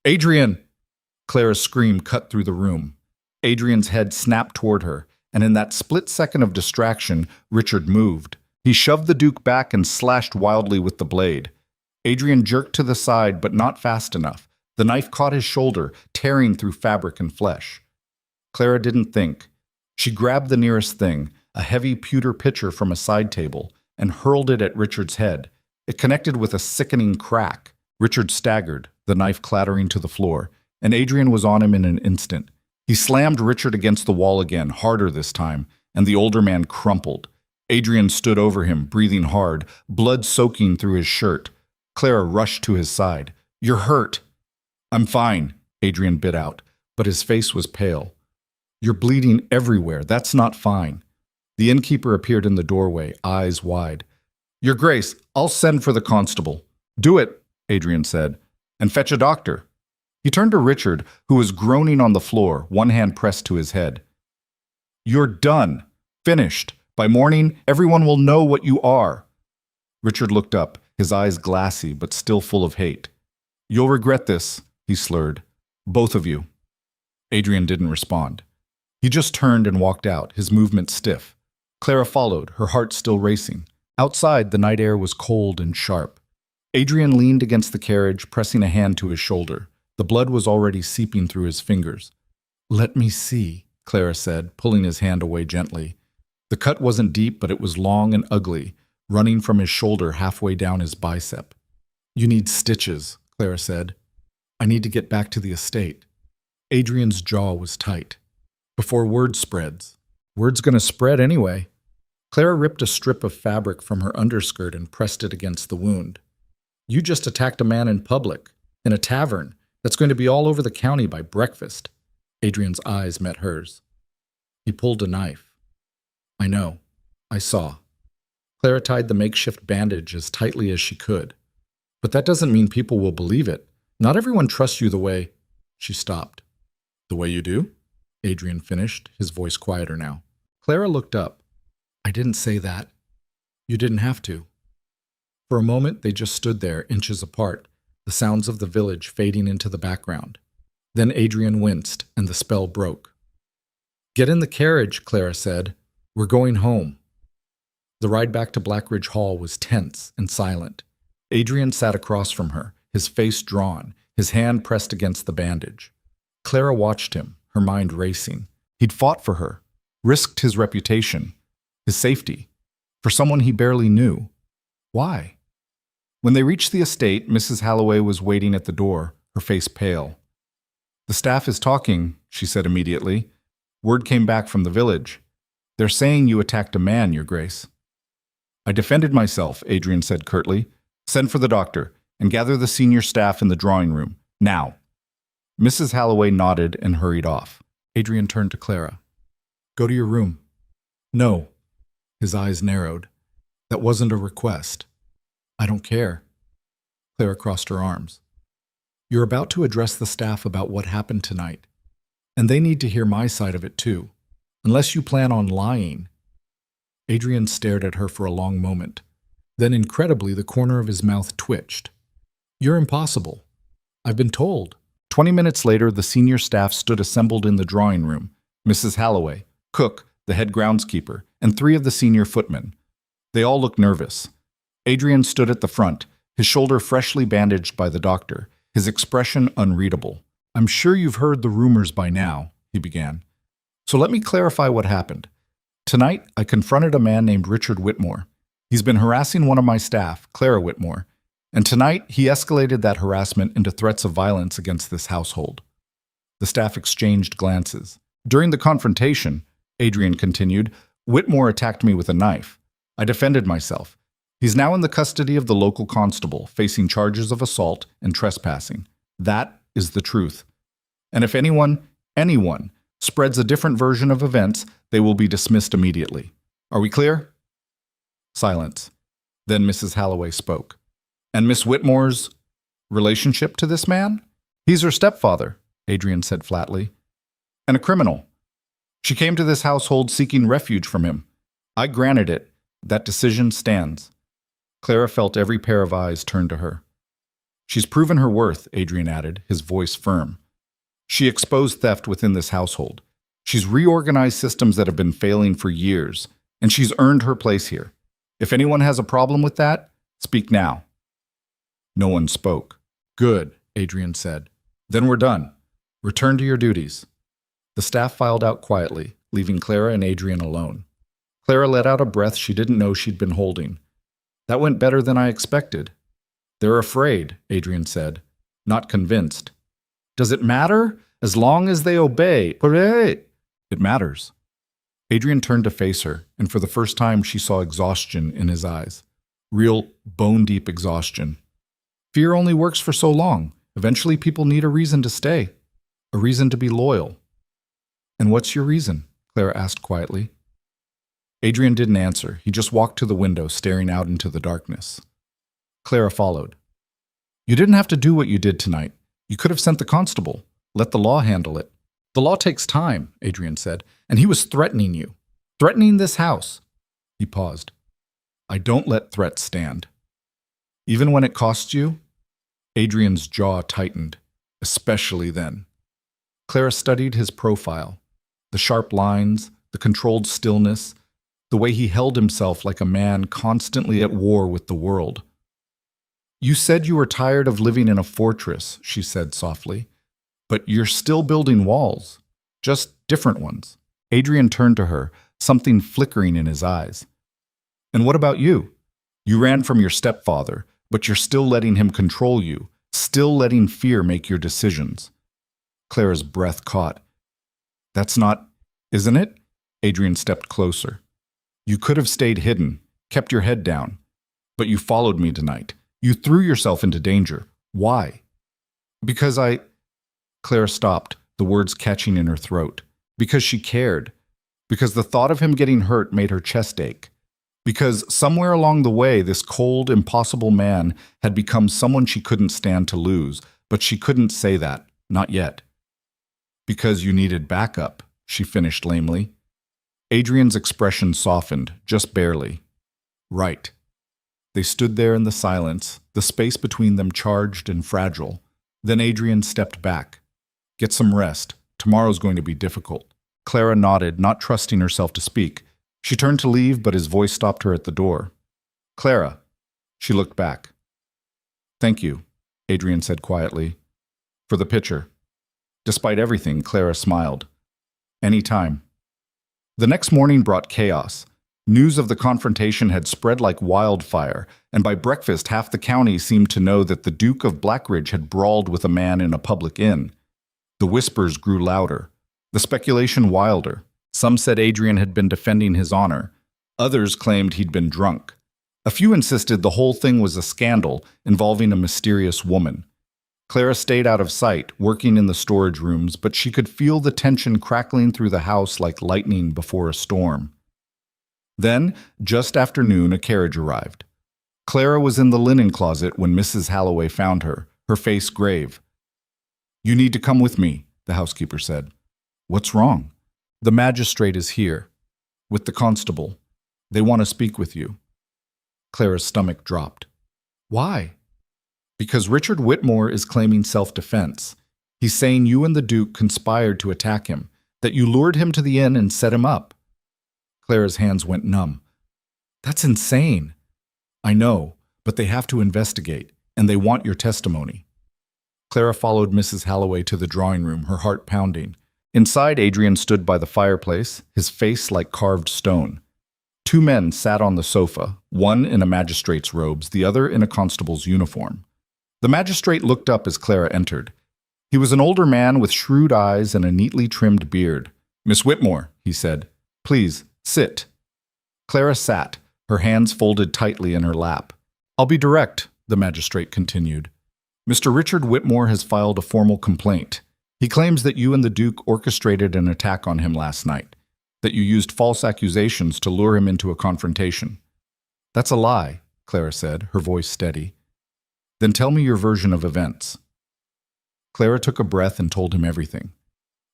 A: "Adrien!" Clara's scream cut through the room. Adrien's head snapped toward her, and in that split second of distraction, Richard moved. He shoved the Duke back and slashed wildly with the blade. Adrien jerked to the side, but not fast enough. The knife caught his shoulder, tearing through fabric and flesh. Clara didn't think. She grabbed the nearest thing, a heavy pewter pitcher from a side table, and hurled it at Richard's head. It connected with a sickening crack. Richard staggered, the knife clattering to the floor, and Adrien was on him in an instant. He slammed Richard against the wall again, harder this time, and the older man crumpled. Adrien stood over him, breathing hard, blood soaking through his shirt. Clara rushed to his side. "You're hurt." "I'm fine," Adrien bit out, but his face was pale. "You're bleeding everywhere. That's not fine." The innkeeper appeared in the doorway, eyes wide. "Your Grace, I'll send for the constable." "Do it," Adrien said, "and fetch a doctor." He turned to Richard, who was groaning on the floor, one hand pressed to his head. "You're done. Finished. By morning, everyone will know what you are." Richard looked up, his eyes glassy but still full of hate. "You'll regret this," he slurred. "Both of you." Adrien didn't respond. He just turned and walked out, his movements stiff. Clara followed, her heart still racing. Outside, the night air was cold and sharp. Adrien leaned against the carriage, pressing a hand to his shoulder. The blood was already seeping through his fingers. "Let me see," Clara said, pulling his hand away gently. The cut wasn't deep, but it was long and ugly, running from his shoulder halfway down his bicep. "You need stitches," Clara said. "I need to get back to the estate." Adrien's jaw was tight. "Before word spreads." "Word's gonna spread anyway." Clara ripped a strip of fabric from her underskirt and pressed it against the wound. "You just attacked a man in public, in a tavern. That's going to be all over the county by breakfast." Adrien's eyes met hers. He pulled a knife. "I know. I saw." Clara tied the makeshift bandage as tightly as she could. "But that doesn't mean people will believe it. Not everyone trusts you the way—" She stopped. "The way you do?" Adrien finished, his voice quieter now. Clara looked up. "I didn't say that. You didn't have to." For a moment, they just stood there, inches apart, the sounds of the village fading into the background. Then Adrien winced, and the spell broke. "Get in the carriage," Clara said. "We're going home." The ride back to Blackidge Hall was tense and silent. Adrien sat across from her, his face drawn, his hand pressed against the bandage. Clara watched him, her mind racing. He'd fought for her, risked his reputation, his safety, for someone he barely knew. Why? When they reached the estate, Mrs. Halloway was waiting at the door, her face pale. "The staff is talking," she said immediately. "Word came back from the village. They're saying you attacked a man, Your Grace." "I defended myself," Adrien said curtly. "Send for the doctor, and gather the senior staff in the drawing room. Now." Mrs. Halloway nodded and hurried off. Adrien turned to Clara. "Go to your room." "No." His eyes narrowed. "That wasn't a request." "I don't care." Clara crossed her arms. "You're about to address the staff about what happened tonight. And they need to hear my side of it too. Unless you plan on lying." Adrien stared at her for a long moment. Then incredibly, the corner of his mouth twitched. "You're impossible. I've been told." 20 minutes later, the senior staff stood assembled in the drawing room. Mrs. Halloway, cook, the head groundskeeper, and 3 of the senior footmen. They all looked nervous. Adrien stood at the front, his shoulder freshly bandaged by the doctor, his expression unreadable. "I'm sure you've heard the rumors by now," he began. "So let me clarify what happened. Tonight, I confronted a man named Richard Whitmore. He's been harassing one of my staff, Clara Whitmore, and tonight he escalated that harassment into threats of violence against this household." The staff exchanged glances. "During the confrontation," Adrien continued, "Whitmore attacked me with a knife. I defended myself. He's now in the custody of the local constable, facing charges of assault and trespassing. That is the truth. And if anyone spreads a different version of events, they will be dismissed immediately. Are we clear?" Silence. Then Mrs. Halloway spoke. "And Miss Whitmore's relationship to this man?" "He's her stepfather," Adrien said flatly. "And a criminal. She came to this household seeking refuge from him. I granted it. That decision stands." Clara felt every pair of eyes turn to her. "She's proven her worth," Adrien added, his voice firm. "She exposed theft within this household. She's reorganized systems that have been failing for years, and she's earned her place here. If anyone has a problem with that, speak now." No one spoke. "Good," Adrien said. "Then we're done. Return to your duties." The staff filed out quietly, leaving Clara and Adrien alone. Clara let out a breath she didn't know she'd been holding. "That went better than I expected." "They're afraid," Adrien said, not convinced. "Does it matter? As long as they obey." "It matters." Adrien turned to face her, and for the first time she saw exhaustion in his eyes. Real, bone-deep exhaustion. Fear only works for so long. Eventually people need a reason to stay. A reason to be loyal. "And what's your reason?" Clara asked quietly. Adrien didn't answer. He just walked to the window, staring out into the darkness. Clara followed. "You didn't have to do what you did tonight. You could have sent the constable. Let the law handle it." "The law takes time," Adrien said, "and he was threatening you. Threatening this house." He paused. "I don't let threats stand." "Even when it costs you?" Adrien's jaw tightened, especially then. Clara studied his profile. The sharp lines, the controlled stillness, the way he held himself like a man constantly at war with the world. "You said you were tired of living in a fortress," she said softly. "But you're still building walls. Just different ones." Adrien turned to her, something flickering in his eyes. "And what about you? You ran from your stepfather, but you're still letting him control you, still letting fear make your decisions." Clara's breath caught. "That's not, isn't it?" Adrien stepped closer. "You could have stayed hidden, kept your head down. But you followed me tonight. You threw yourself into danger. Why?" "Because I—" Clara stopped, the words catching in her throat. "Because she cared. Because the thought of him getting hurt made her chest ache. Because somewhere along the way, this cold, impossible man had become someone she couldn't stand to lose, but she couldn't say that, not yet." "Because you needed backup," she finished lamely. Adrien's expression softened, just barely. "Right." They stood there in the silence, the space between them charged and fragile. Then Adrien stepped back. "Get some rest. Tomorrow's going to be difficult." Clara nodded, not trusting herself to speak. She turned to leave, but his voice stopped her at the door. "Clara." She looked back. "Thank you," Adrien said quietly. "For the picture." Despite everything, Clara smiled. "Any time." The next morning brought chaos. News of the confrontation had spread like wildfire, and by breakfast half the county seemed to know that the Duke of Blackidge had brawled with a man in a public inn. The whispers grew louder, the speculation wilder. Some said Adrien had been defending his honor. Others claimed he'd been drunk. A few insisted the whole thing was a scandal involving a mysterious woman. Clara stayed out of sight, working in the storage rooms, but she could feel the tension crackling through the house like lightning before a storm. Then, just after noon, a carriage arrived. Clara was in the linen closet when Mrs. Halloway found her, her face grave. "You need to come with me," the housekeeper said. "What's wrong?" "The magistrate is here, with the constable. They want to speak with you." Clara's stomach dropped. "Why?" "Because Richard Whitmore is claiming self-defense. He's saying you and the Duke conspired to attack him, that you lured him to the inn and set him up." Clara's hands went numb. "That's insane." "I know, but they have to investigate, and they want your testimony." Clara followed Mrs. Halloway to the drawing room, her heart pounding. Inside, Adrien stood by the fireplace, his face like carved stone. Two men sat on the sofa, one in a magistrate's robes, the other in a constable's uniform. The magistrate looked up as Clara entered. He was an older man with shrewd eyes and a neatly trimmed beard. "Miss Whitmore," he said, "please, sit." Clara sat, her hands folded tightly in her lap. "I'll be direct," the magistrate continued. "Mr. Richard Whitmore has filed a formal complaint. He claims that you and the Duke orchestrated an attack on him last night, that you used false accusations to lure him into a confrontation." "That's a lie," Clara said, her voice steady. "Then tell me your version of events." Clara took a breath and told him everything.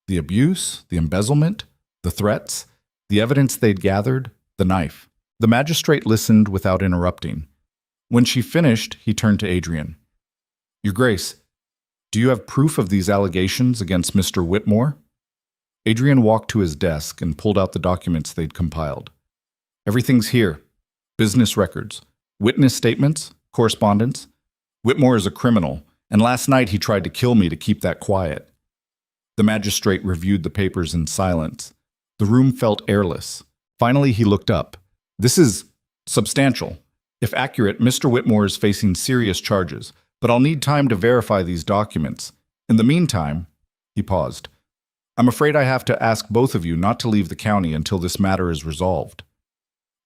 A: The abuse, the embezzlement, the threats, the evidence they'd gathered, the knife. The magistrate listened without interrupting. When she finished, he turned to Adrien. "Your Grace, do you have proof of these allegations against Mr. Whitmore?" Adrien walked to his desk and pulled out the documents they'd compiled. "Everything's here. Business records, witness statements, correspondence. Whitmore is a criminal, and last night he tried to kill me to keep that quiet." The magistrate reviewed the papers in silence. The room felt airless. Finally, he looked up. "This is substantial. If accurate, Mr. Whitmore is facing serious charges, but I'll need time to verify these documents. In the meantime," he paused, "I'm afraid I have to ask both of you not to leave the county until this matter is resolved."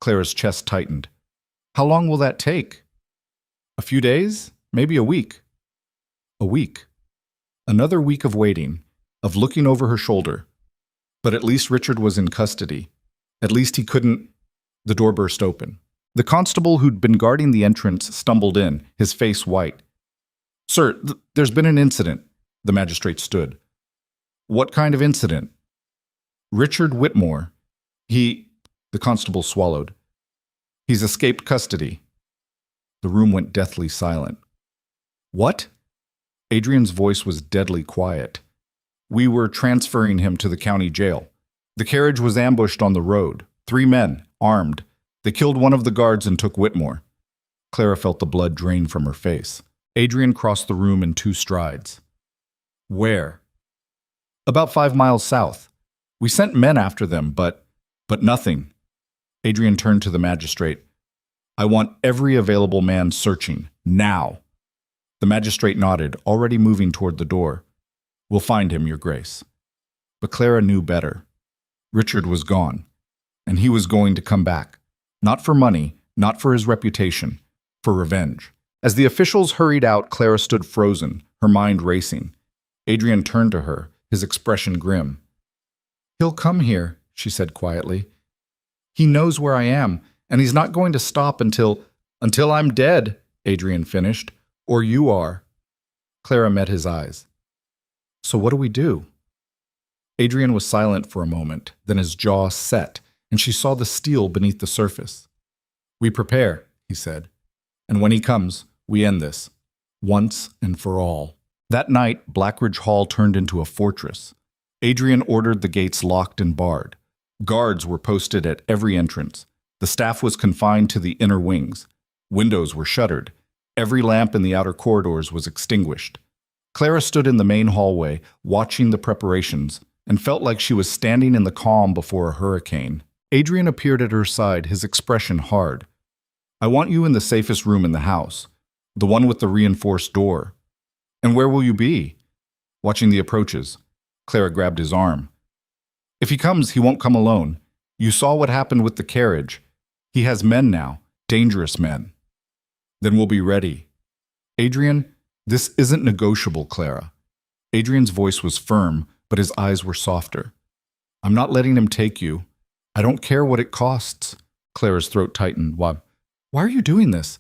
A: Clara's chest tightened. "How long will that take?" "A few days? Maybe a week." A week. Another week of waiting, of looking over her shoulder. But at least Richard was in custody. At least he couldn't... The door burst open. The constable who'd been guarding the entrance stumbled in, his face white. "Sir, there's been an incident." The magistrate stood. "What kind of incident?" "Richard Whitmore. The constable swallowed. "He's escaped custody." The room went deathly silent. "What?" Adrien's voice was deadly quiet. "We were transferring him to the county jail. The carriage was ambushed on the road. 3 men, armed. They killed one of the guards and took Whitmore." Clara felt the blood drain from her face. Adrien crossed the room in 2 strides. "Where?" "About 5 miles south. We sent men after them, but nothing." Adrien turned to the magistrate. "I want every available man searching, now." The magistrate nodded, already moving toward the door. "We'll find him, Your Grace." But Clara knew better. Richard was gone, and he was going to come back. Not for money, not for his reputation, for revenge. As the officials hurried out, Clara stood frozen, her mind racing. Adrien turned to her, his expression grim. "He'll come here," she said quietly. "He knows where I am, and he's not going to stop until I'm dead," Adrien finished. "Or you are." Clara met his eyes. "So what do we do?" Adrien was silent for a moment, then his jaw set, and she saw the steel beneath the surface. "We prepare," he said. "And when he comes, we end this, once and for all." That night, Blackidge Hall turned into a fortress. Adrien ordered the gates locked and barred. Guards were posted at every entrance. The staff was confined to the inner wings. Windows were shuttered. Every lamp in the outer corridors was extinguished. Clara stood in the main hallway, watching the preparations, and felt like she was standing in the calm before a hurricane. Adrien appeared at her side, his expression hard. "I want you in the safest room in the house, the one with the reinforced door." "And where will you be?" "Watching the approaches." Clara grabbed his arm. "If he comes, he won't come alone. You saw what happened with the carriage. He has men now, dangerous men." "Then we'll be ready." "Adrien, This isn't negotiable, Clara. Adrien's voice was firm, but his eyes were softer. I'm not letting him take you. I don't care what it costs. Clara's throat tightened. Why are you doing this?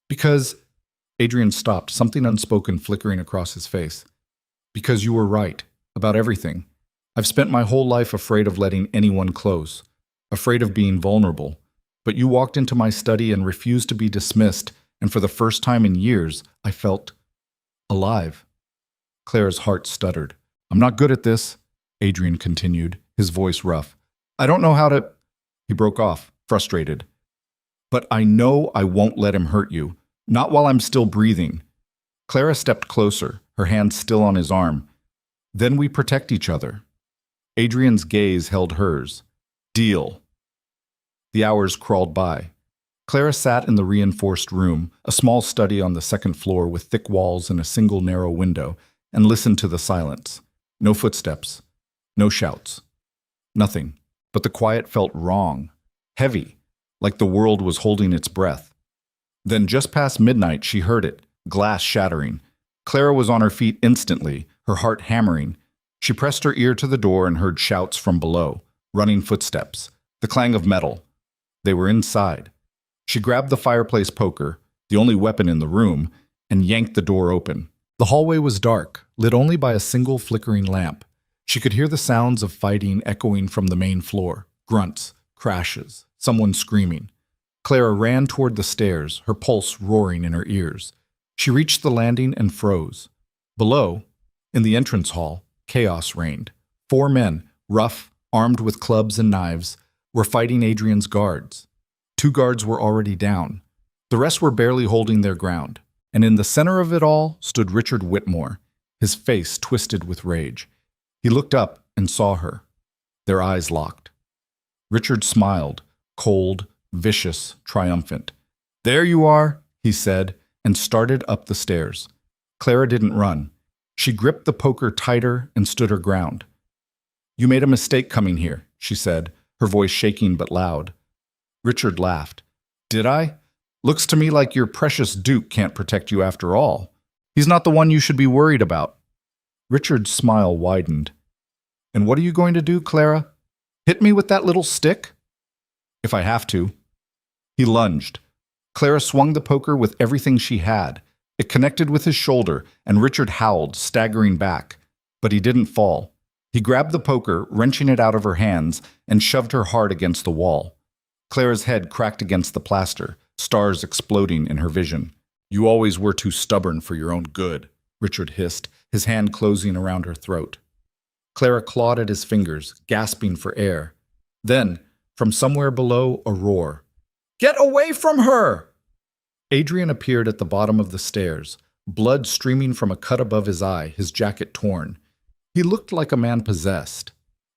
A: Because... Adrien stopped, something unspoken flickering across his face. Because you were right, about everything. I've spent my whole life afraid of letting anyone close, afraid of being vulnerable. But you walked into my study and refused to be dismissed, and for the first time in years, I felt alive. Clara's heart stuttered. I'm not good at this, Adrien continued, his voice rough. I don't know how to... He broke off, frustrated. But I know I won't let him hurt you, not while I'm still breathing. Clara stepped closer, her hand still on his arm. Then we protect each other. Adrien's gaze held hers. Deal. The hours crawled by. Clara sat in the reinforced room, a small study on the second floor with thick walls and a single narrow window, and listened to the silence. No footsteps. No shouts. Nothing. But the quiet felt wrong. Heavy. Like the world was holding its breath. Then just past midnight she heard it, glass shattering. Clara was on her feet instantly, her heart hammering. She pressed her ear to the door and heard shouts from below, running footsteps, the clang of metal. They were inside. She grabbed the fireplace poker, the only weapon in the room, and yanked the door open. The hallway was dark, lit only by a single flickering lamp. She could hear the sounds of fighting echoing from the main floor, grunts, crashes, someone screaming. Clara ran toward the stairs, her pulse roaring in her ears. She reached the landing and froze. Below, in the entrance hall, chaos reigned. 4 men, rough, armed with clubs and knives, were fighting Adrien's guards. 2 guards were already down. The rest were barely holding their ground. And in the center of it all stood Richard Whitmore, his face twisted with rage. He looked up and saw her. Their eyes locked. Richard smiled, cold, vicious, triumphant. There you are, he said, and started up the stairs. Clara didn't run. She gripped the poker tighter and stood her ground. You made a mistake coming here, she said, her voice shaking but loud. Richard laughed. Did I? Looks to me like your precious Duke can't protect you after all. He's not the one you should be worried about. Richard's smile widened. And what are you going to do, Clara? Hit me with that little stick? If I have to. He lunged. Clara swung the poker with everything she had. It connected with his shoulder, and Richard howled, staggering back. But he didn't fall. He grabbed the poker, wrenching it out of her hands, and shoved her hard against the wall. Clara's head cracked against the plaster, stars exploding in her vision. You always were too stubborn for your own good, Richard hissed, his hand closing around her throat. Clara clawed at his fingers, gasping for air. Then, from somewhere below, a roar. Get away from her! Adrien appeared at the bottom of the stairs, blood streaming from a cut above his eye, his jacket torn. He looked like a man possessed.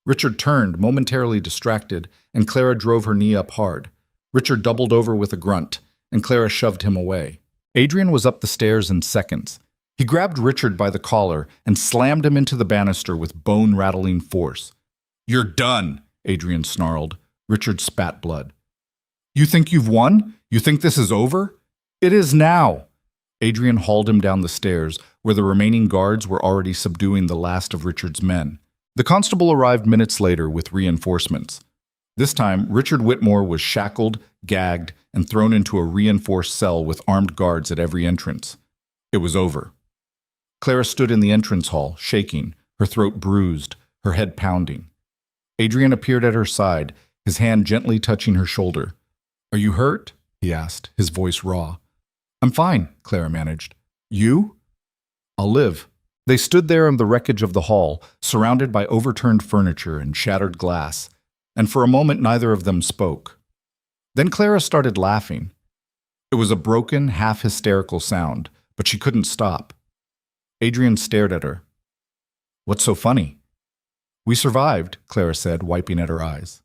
A: Richard turned, momentarily distracted, and Clara drove her knee up hard. Richard doubled over with a grunt, and Clara shoved him away. Adrien was up the stairs in seconds. He grabbed Richard by the collar and slammed him into the banister with bone-rattling force. You're done, Adrien snarled. Richard spat blood. You think you've won? You think this is over? It is now. Adrien hauled him down the stairs, where the remaining guards were already subduing the last of Richard's men. The constable arrived minutes later with reinforcements. This time, Richard Whitmore was shackled, gagged, and thrown into a reinforced cell with armed guards at every entrance. It was over. Clara stood in the entrance hall, shaking, her throat bruised, her head pounding. Adrien appeared at her side, his hand gently touching her shoulder. Are you hurt? He asked, his voice raw. I'm fine, Clara managed. You? I'll live. They stood there in the wreckage of the hall, surrounded by overturned furniture and shattered glass, and for a moment neither of them spoke. Then Clara started laughing. It was a broken, half-hysterical sound, but she couldn't stop. Adrien stared at her. What's so funny? We survived, Clara said, wiping at her eyes.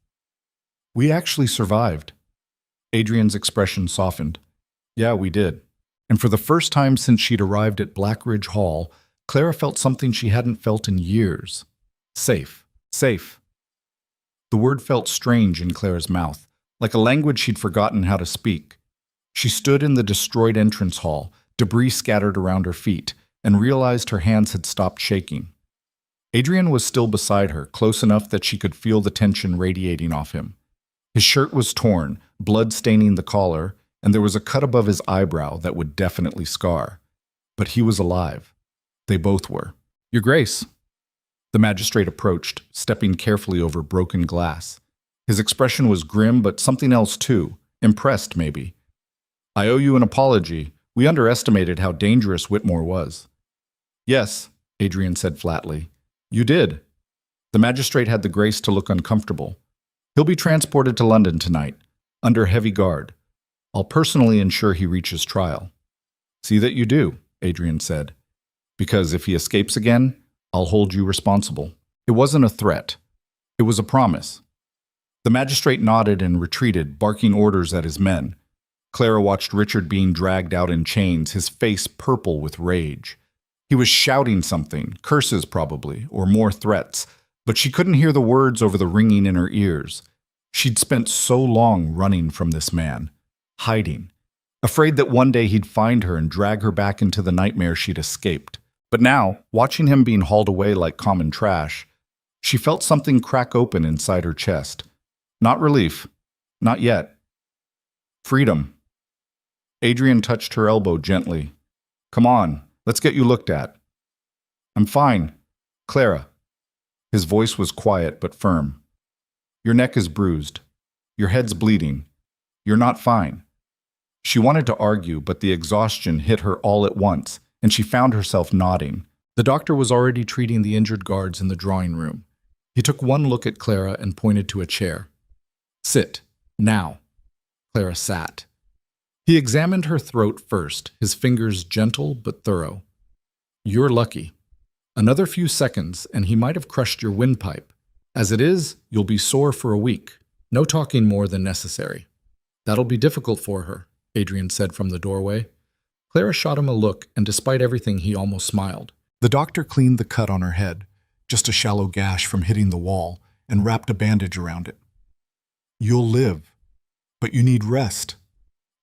A: We actually survived. Adrien's expression softened. Yeah, we did. And for the first time since she'd arrived at Blackidge Hall, Clara felt something she hadn't felt in years. Safe. Safe. The word felt strange in Clara's mouth, like a language she'd forgotten how to speak. She stood in the destroyed entrance hall, Debris scattered around her feet, and realized her hands had stopped shaking. Adrien was still beside her, close enough that she could feel the tension radiating off him. His shirt was torn, blood staining the collar, and there was a cut above his eyebrow that would definitely scar. But he was alive. They both were. "Your Grace." The magistrate approached, stepping carefully over broken glass. His expression was grim, but something else too. Impressed, maybe. "I owe you an apology. We underestimated how dangerous Whitmore was." "Yes," Adrien said flatly. "You did." The magistrate had the grace to look uncomfortable. "He'll be transported to London tonight, under heavy guard. I'll personally ensure he reaches trial." "See that you do," Adrien said. "Because if he escapes again, I'll hold you responsible." It wasn't a threat. It was a promise. The magistrate nodded and retreated, barking orders at his men. Clara watched Richard being dragged out in chains, his face purple with rage. He was shouting something, curses probably, or more threats, but she couldn't hear the words over the ringing in her ears. She'd spent so long running from this man, hiding, afraid that one day he'd find her and drag her back into the nightmare she'd escaped. But now, watching him being hauled away like common trash, she felt something crack open inside her chest. Not relief. Not yet. Freedom. Adrien touched her elbow gently. "Come on, let's get you looked at." "I'm fine. Clara." His voice was quiet but firm. "Your neck is bruised. Your head's bleeding. You're not fine." She wanted to argue, but the exhaustion hit her all at once, and she found herself nodding. The doctor was already treating the injured guards in the drawing room. He took one look at Clara and pointed to a chair. "Sit. Now." Clara sat. He examined her throat first, his fingers gentle but thorough. "You're lucky. Another few seconds, and he might have crushed your windpipe. As it is, you'll be sore for a week. No talking more than necessary." "That'll be difficult for her," Adrien said from the doorway. Clara shot him a look, and despite everything, he almost smiled. The doctor cleaned the cut on her head, just a shallow gash from hitting the wall, and wrapped a bandage around it. "You'll live, but you need rest.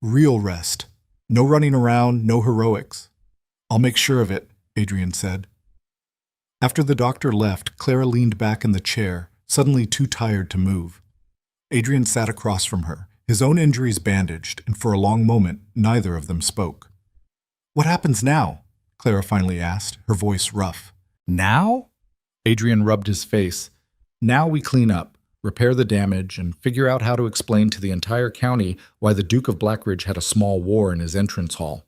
A: Real rest. No running around, no heroics." "I'll make sure of it," Adrien said. After the doctor left, Clara leaned back in the chair, suddenly too tired to move. Adrien sat across from her, his own injuries bandaged, and for a long moment, neither of them spoke. "What happens now?" Clara finally asked, her voice rough. "Now?" Adrien rubbed his face. "Now we clean up, repair the damage, and figure out how to explain to the entire county why the Duke of Blackidge had a small war in his entrance hall."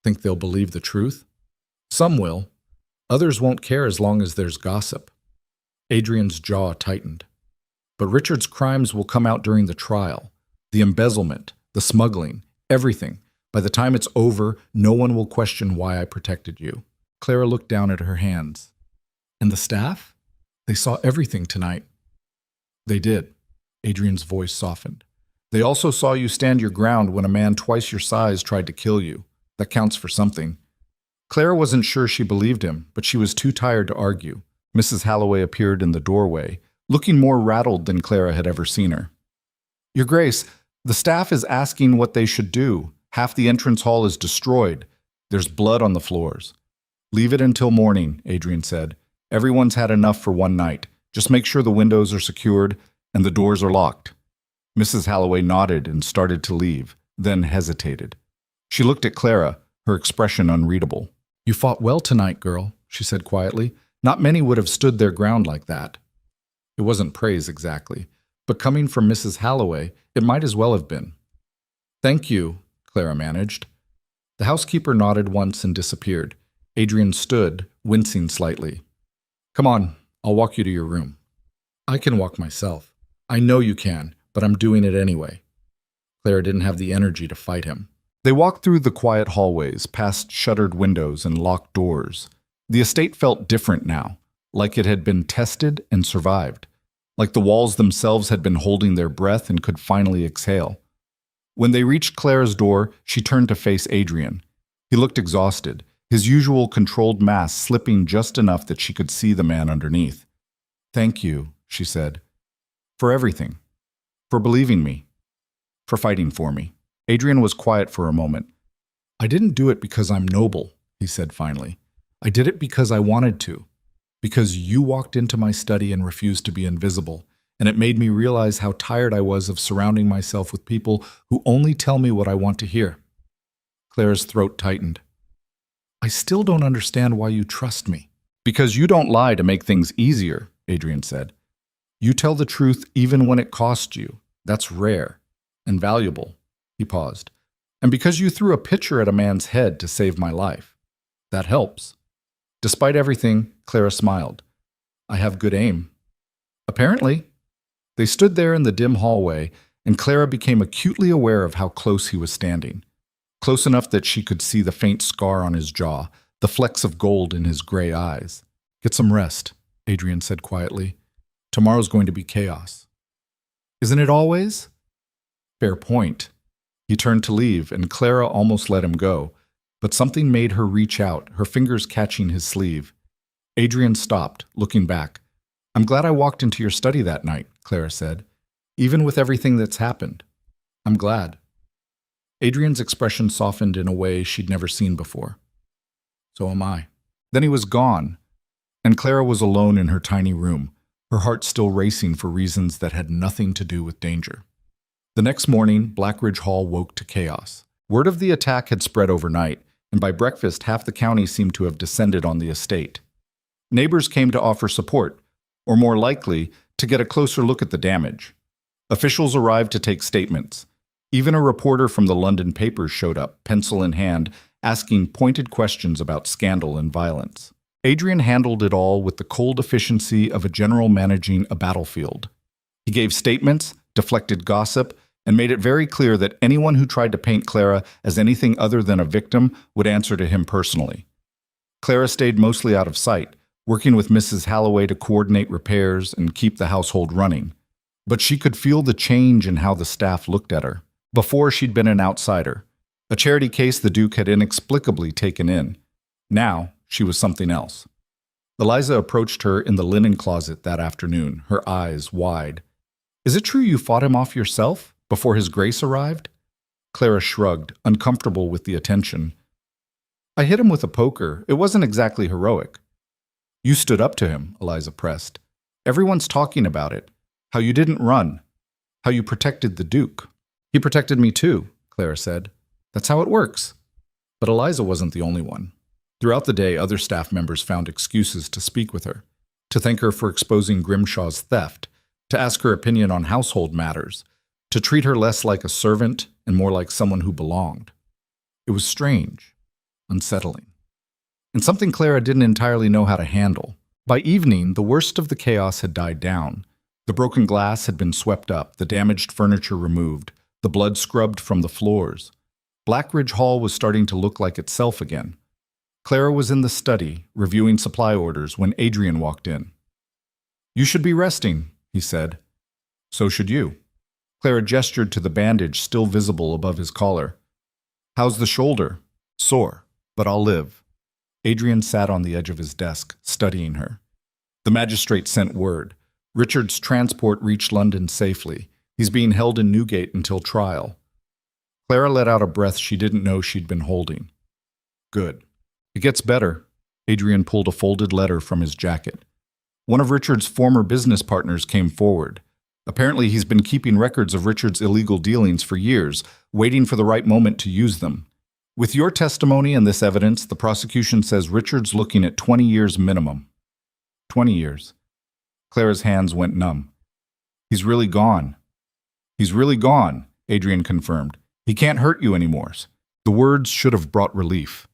A: "Think they'll believe the truth?" "Some will. Others won't care as long as there's gossip." Adrien's jaw tightened. "But Richard's crimes will come out during the trial. The embezzlement, the smuggling, everything. By the time it's over, no one will question why I protected you." Clara looked down at her hands. "And the staff? They saw everything tonight." "They did." Adrien's voice softened. "They also saw you stand your ground when a man twice your size tried to kill you. That counts for something." Clara wasn't sure she believed him, but she was too tired to argue. Mrs. Halloway appeared in the doorway, looking more rattled than Clara had ever seen her. "Your Grace, the staff is asking what they should do. Half the entrance hall is destroyed. There's blood on the floors." "Leave it until morning," Adrien said. "Everyone's had enough for one night. Just make sure the windows are secured and the doors are locked." Mrs. Halloway nodded and started to leave, then hesitated. She looked at Clara, her expression unreadable. "You fought well tonight, girl," she said quietly. "Not many would have stood their ground like that." It wasn't praise exactly, but coming from Mrs. Halloway, it might as well have been. "Thank you," Clara managed. The housekeeper nodded once and disappeared. Adrien stood, wincing slightly. "Come on, I'll walk you to your room." "I can walk myself." "I know you can, but I'm doing it anyway." Clara didn't have the energy to fight him. They walked through the quiet hallways, past shuttered windows and locked doors. The estate felt different now, like it had been tested and survived, like the walls themselves had been holding their breath and could finally exhale. When they reached Clara's door, she turned to face Adrien. He looked exhausted, his usual controlled mask slipping just enough that she could see the man underneath. "Thank you," she said, "for everything, for believing me, for fighting for me." Adrien was quiet for a moment. I didn't do it because I'm noble, he said finally. I did it because I wanted to. Because you walked into my study and refused to be invisible, and it made me realize how tired I was of surrounding myself with people who only tell me what I want to hear. Clara's throat tightened. I still don't understand why you trust me. Because you don't lie to make things easier, Adrien said. You tell the truth even when it costs you. That's rare and valuable. He paused. And because you threw a pitcher at a man's head to save my life. That helps. Despite everything, Clara smiled. I have good aim. Apparently. They stood there in the dim hallway, and Clara became acutely aware of how close he was standing. Close enough that she could see the faint scar on his jaw, the flecks of gold in his gray eyes. Get some rest, Adrien said quietly. Tomorrow's going to be chaos. Isn't it always? Fair point. He turned to leave, and Clara almost let him go. But something made her reach out, her fingers catching his sleeve. Adrien stopped, looking back. I'm glad I walked into your study that night, Clara said. Even with everything that's happened. I'm glad. Adrien's expression softened in a way she'd never seen before. So am I. Then he was gone, and Clara was alone in her tiny room, her heart still racing for reasons that had nothing to do with danger. The next morning, Blackidge Hall woke to chaos. Word of the attack had spread overnight, and by breakfast half the county seemed to have descended on the estate. Neighbors came to offer support, or more likely, to get a closer look at the damage. Officials arrived to take statements. Even a reporter from the London papers showed up, pencil in hand, asking pointed questions about scandal and violence. Adrien handled it all with the cold efficiency of a general managing a battlefield. He gave statements, deflected gossip, and made it very clear that anyone who tried to paint Clara as anything other than a victim would answer to him personally. Clara stayed mostly out of sight, working with Mrs. Halloway to coordinate repairs and keep the household running. But she could feel the change in how the staff looked at her. Before, she'd been an outsider, a charity case the Duke had inexplicably taken in. Now, she was something else. Eliza approached her in the linen closet that afternoon, her eyes wide. Is it true you fought him off yourself, before his grace arrived? Clara shrugged, uncomfortable with the attention. I hit him with a poker. It wasn't exactly heroic. You stood up to him, Eliza pressed. Everyone's talking about it. How you didn't run. How you protected the Duke. He protected me too, Clara said. That's how it works. But Eliza wasn't the only one. Throughout the day, other staff members found excuses to speak with her, to thank her for exposing Grimshaw's theft, to ask her opinion on household matters, to treat her less like a servant and more like someone who belonged. It was strange, unsettling, and something Clara didn't entirely know how to handle. By evening, the worst of the chaos had died down. The broken glass had been swept up, the damaged furniture removed, the blood scrubbed from the floors. Blackidge Hall was starting to look like itself again. Clara was in the study, reviewing supply orders, when Adrien walked in. You should be resting, he said. So should you. Clara gestured to the bandage still visible above his collar. How's the shoulder? Sore, but I'll live. Adrien sat on the edge of his desk, studying her. The magistrate sent word. Richard's transport reached London safely. He's being held in Newgate until trial. Clara let out a breath she didn't know she'd been holding. Good. It gets better. Adrien pulled a folded letter from his jacket. One of Richard's former business partners came forward. Apparently, he's been keeping records of Richard's illegal dealings for years, waiting for the right moment to use them. With your testimony and this evidence, the prosecution says Richard's looking at 20 years minimum. 20 years. Clara's hands went numb. He's really gone. He's really gone, Adrien confirmed. He can't hurt you anymore. The words should have brought relief.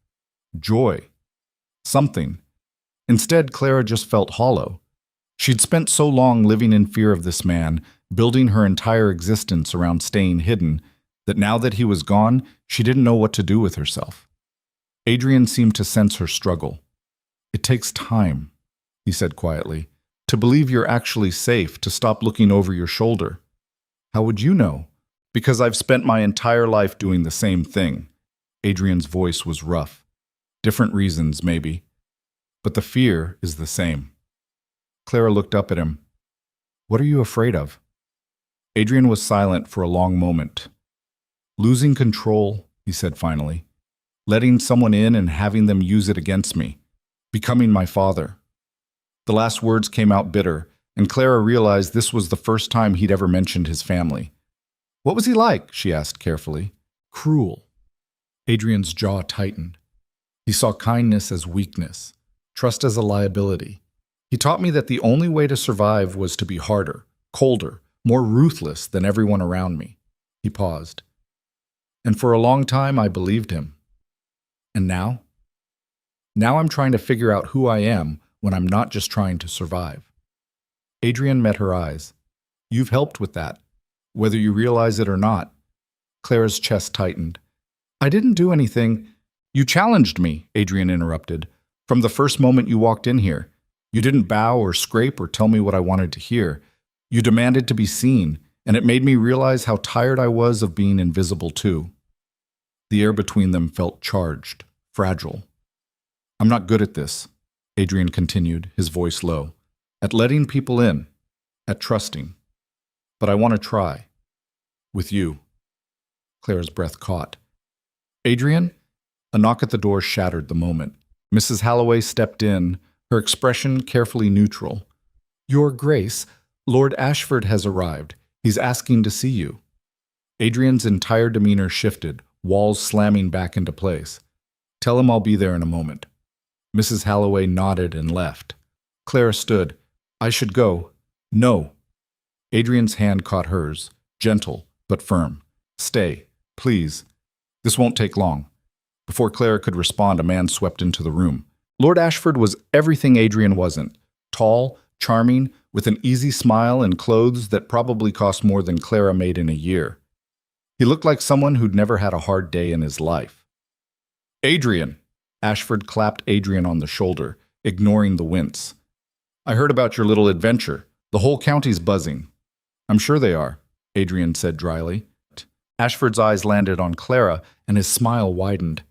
A: Joy. Something. Instead, Clara just felt hollow. She'd spent so long living in fear of this man, building her entire existence around staying hidden, that now that he was gone, she didn't know what to do with herself. Adrien seemed to sense her struggle. It takes time, he said quietly, to believe you're actually safe, to stop looking over your shoulder. How would you know? Because I've spent my entire life doing the same thing. Adrien's voice was rough. Different reasons, maybe. But the fear is the same. Clara looked up at him. What are you afraid of? Adrien was silent for a long moment. Losing control, he said finally. letting someone in and having them use it against me, becoming my father. The last words came out bitter, and Clara realized this was the first time he'd ever mentioned his family. What was he like? She asked carefully. Cruel. Adrien's jaw tightened. He saw kindness as weakness, trust as a liability. He taught me that the only way to survive was to be harder, colder, more ruthless than everyone around me. He paused. And for a long time, I believed him. And now? Now I'm trying to figure out who I am when I'm not just trying to survive. Adrien met her eyes. You've helped with that, whether you realize it or not. Clara's chest tightened. I didn't do anything. You challenged me, Adrien interrupted. From the first moment you walked in here. You didn't bow or scrape or tell me what I wanted to hear. You demanded to be seen, and it made me realize how tired I was of being invisible too. The air between them felt charged, fragile. I'm not good at this, Adrien continued, his voice low. At letting people in, at trusting. But I want to try. With you. Clara's breath caught. Adrien? A knock at the door shattered the moment. Mrs. Halloway stepped in, her expression carefully neutral. Your Grace, Lord Ashford has arrived. He's asking to see you. Adrien's entire demeanor shifted, walls slamming back into place. Tell him I'll be there in a moment. Mrs. Halloway nodded and left. Clara stood. I should go. No. Adrien's hand caught hers, gentle but firm. Stay, please. This won't take long. Before Clara could respond, a man swept into the room. Lord Ashford was everything Adrien wasn't. Tall, charming, with an easy smile and clothes that probably cost more than Clara made in a year. He looked like someone who'd never had a hard day in his life. Adrien! Ashford clapped Adrien on the shoulder, ignoring the wince. I heard about your little adventure. The whole county's buzzing. I'm sure they are, Adrien said dryly. Ashford's eyes landed on Clara, and his smile widened.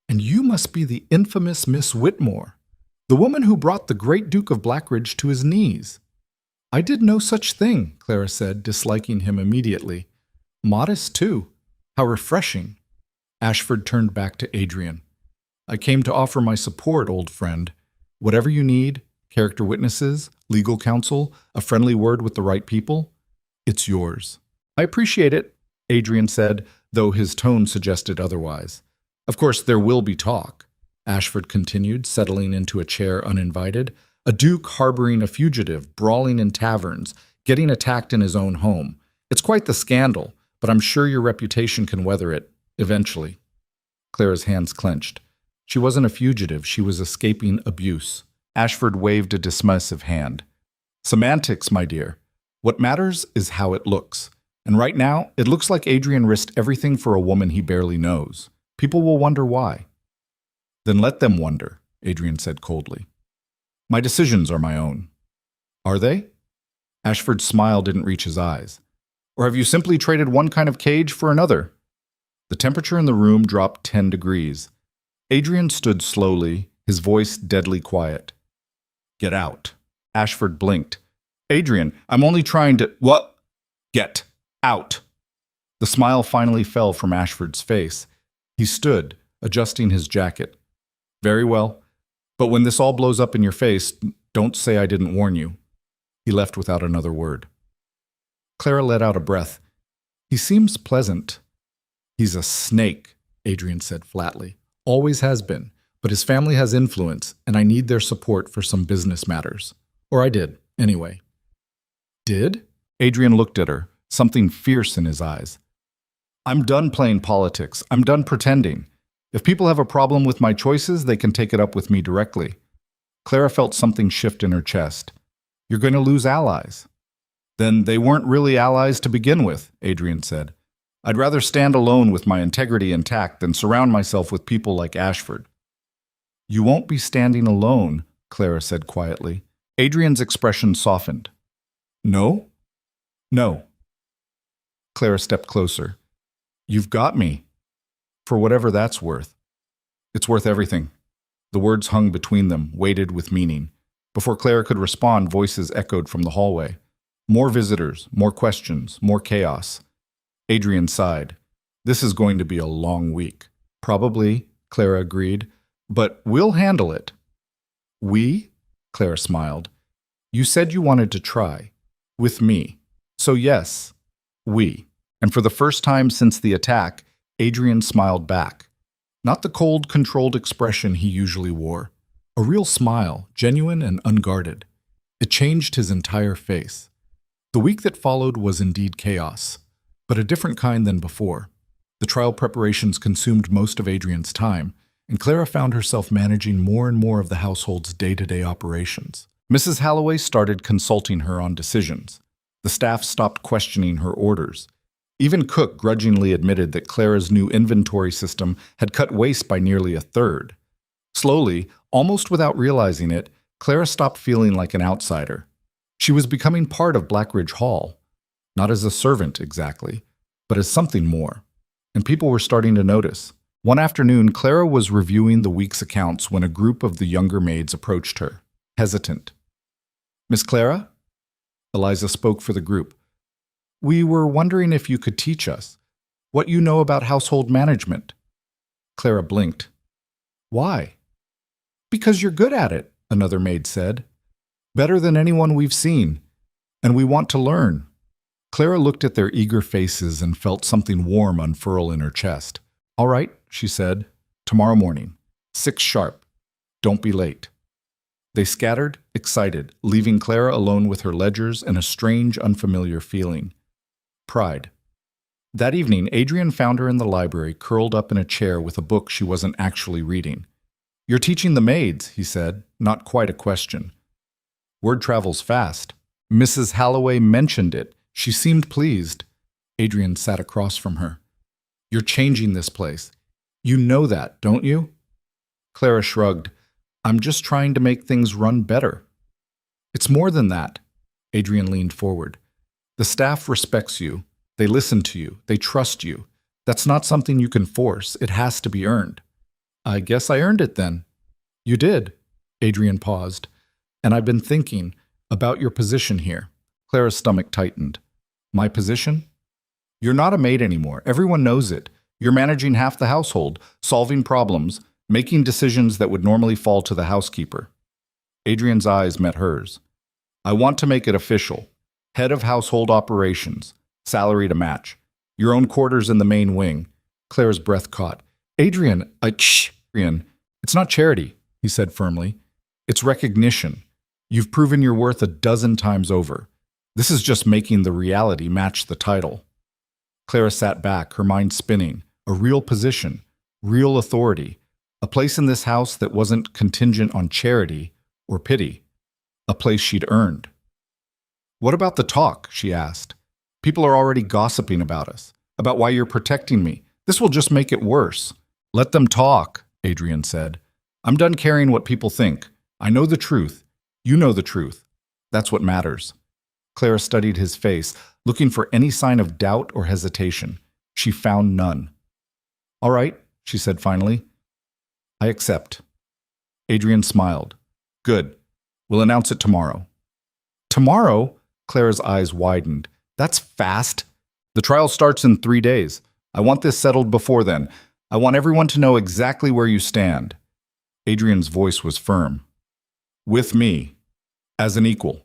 A: And you must be the infamous Miss Whitmore, the woman who brought the great Duke of Blackidge to his knees. I did no such thing, Clara said, disliking him immediately. Modest, too. How refreshing. Ashford turned back to Adrien. I came to offer my support, old friend. Whatever you need, character witnesses, legal counsel, a friendly word with the right people, it's yours. I appreciate it, Adrien said, though his tone suggested otherwise. Of course, there will be talk, Ashford continued, settling into a chair uninvited. A duke harboring a fugitive, brawling in taverns, getting attacked in his own home. It's quite the scandal, but I'm sure your reputation can weather it, eventually. Clara's hands clenched. She wasn't a fugitive, she was escaping abuse. Ashford waved a dismissive hand. Semantics, my dear. What matters is how it looks. And right now, it looks like Adrien risked everything for a woman he barely knows. People will wonder why. Then let them wonder, Adrien said coldly. My decisions are my own. Are they? Ashford's smile didn't reach his eyes. Or have you simply traded one kind of cage for another? The temperature in the room dropped 10 degrees. Adrien stood slowly, his voice deadly quiet. Get out. Ashford blinked. Adrien, I'm only trying to— What? Get out. The smile finally fell from Ashford's face. He stood, adjusting his jacket. Very well. But when this all blows up in your face, don't say I didn't warn you. He left without another word. Clara let out a breath. He seems pleasant. He's a snake, Adrien said flatly. Always has been, but his family has influence, and I need their support for some business matters. Or I did, anyway. Did? Adrien looked at her, something fierce in his eyes. I'm done playing politics. I'm done pretending. If people have a problem with my choices, they can take it up with me directly. Clara felt something shift in her chest. You're going to lose allies. Then they weren't really allies to begin with, Adrien said. I'd rather stand alone with my integrity intact than surround myself with people like Ashford. You won't be standing alone, Clara said quietly. Adrien's expression softened. No? No. Clara stepped closer. You've got me. For whatever that's worth. It's worth everything. The words hung between them, weighted with meaning. Before Clara could respond, voices echoed from the hallway. More visitors, more questions, more chaos. Adrien sighed. This is going to be a long week. Probably, Clara agreed. "But we'll handle it." "We?" Clara smiled. "You said you wanted to try. With me. So yes, we." And for the first time since the attack, Adrien smiled back. Not the cold, controlled expression he usually wore. A real smile, genuine and unguarded. It changed his entire face. The week that followed was indeed chaos, but a different kind than before. The trial preparations consumed most of Adrien's time, and Clara found herself managing more and more of the household's day-to-day operations. Mrs. Halloway started consulting her on decisions. The staff stopped questioning her orders. Even Cook grudgingly admitted that Clara's new inventory system had cut waste by nearly a third. Slowly, almost without realizing it, Clara stopped feeling like an outsider. She was becoming part of Blackidge Hall, not as a servant exactly, but as something more. And people were starting to notice. One afternoon, Clara was reviewing the week's accounts when a group of the younger maids approached her, hesitant. "Miss Clara?" Eliza spoke for the group. "We were wondering if you could teach us what you know about household management." Clara blinked. "Why?" "Because you're good at it," another maid said. "Better than anyone we've seen, and we want to learn." Clara looked at their eager faces and felt something warm unfurl in her chest. "All right," she said. "Tomorrow morning, 6 sharp. Don't be late." They scattered, excited, leaving Clara alone with her ledgers and a strange, unfamiliar feeling. Pride. That evening, Adrien found her in the library, curled up in a chair with a book she wasn't actually reading. "You're teaching the maids," he said, not quite a question. "Word travels fast. Mrs. Halloway mentioned it. She seemed pleased." Adrien sat across from her. "You're changing this place. You know that, don't you?" Clara shrugged. "I'm just trying to make things run better." "It's more than that." Adrien leaned forward. "The staff respects you. They listen to you. They trust you. That's not something you can force. It has to be earned." "I guess I earned it then." "You did." Adrien paused. "And I've been thinking about your position here." Clara's stomach tightened. "My position?" "You're not a maid anymore. Everyone knows it. You're managing half the household, solving problems, making decisions that would normally fall to the housekeeper." Adrien's eyes met hers. "I want to make it official. Head of household operations. Salary to match. Your own quarters in the main wing." Clara's breath caught. Adrien, it's not charity," he said firmly. "It's recognition. You've proven your worth a dozen times over. This is just making the reality match the title." Clara sat back, her mind spinning. A real position, real authority, a place in this house that wasn't contingent on charity or pity, a place she'd earned. "What about the talk?" she asked. "People are already gossiping about us, about why you're protecting me. This will just make it worse." "Let them talk," Adrien said. "I'm done caring what people think. I know the truth. You know the truth. That's what matters." Clara studied his face, looking for any sign of doubt or hesitation. She found none. "All right," she said finally. "I accept." Adrien smiled. "Good. We'll announce it tomorrow." "Tomorrow?" Clara's eyes widened. "That's fast." "The trial starts in 3 days. I want this settled before then. I want everyone to know exactly where you stand." Adrien's voice was firm. "With me. As an equal."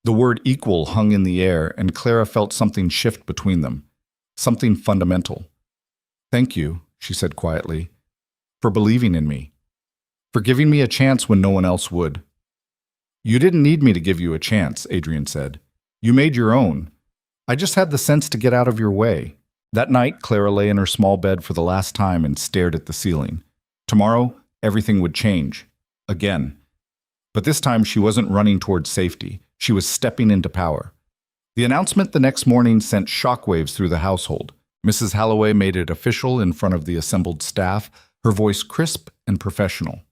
A: The word equal hung in the air, and Clara felt something shift between them. Something fundamental. "Thank you," she said quietly, "for believing in me. For giving me a chance when no one else would." "You didn't need me to give you a chance," Adrien said. "You made your own. I just had the sense to get out of your way." That night, Clara lay in her small bed for the last time and stared at the ceiling. Tomorrow, everything would change. Again. But this time she wasn't running towards safety. She was stepping into power. The announcement the next morning sent shockwaves through the household. Mrs. Halloway made it official in front of the assembled staff, her voice crisp and professional.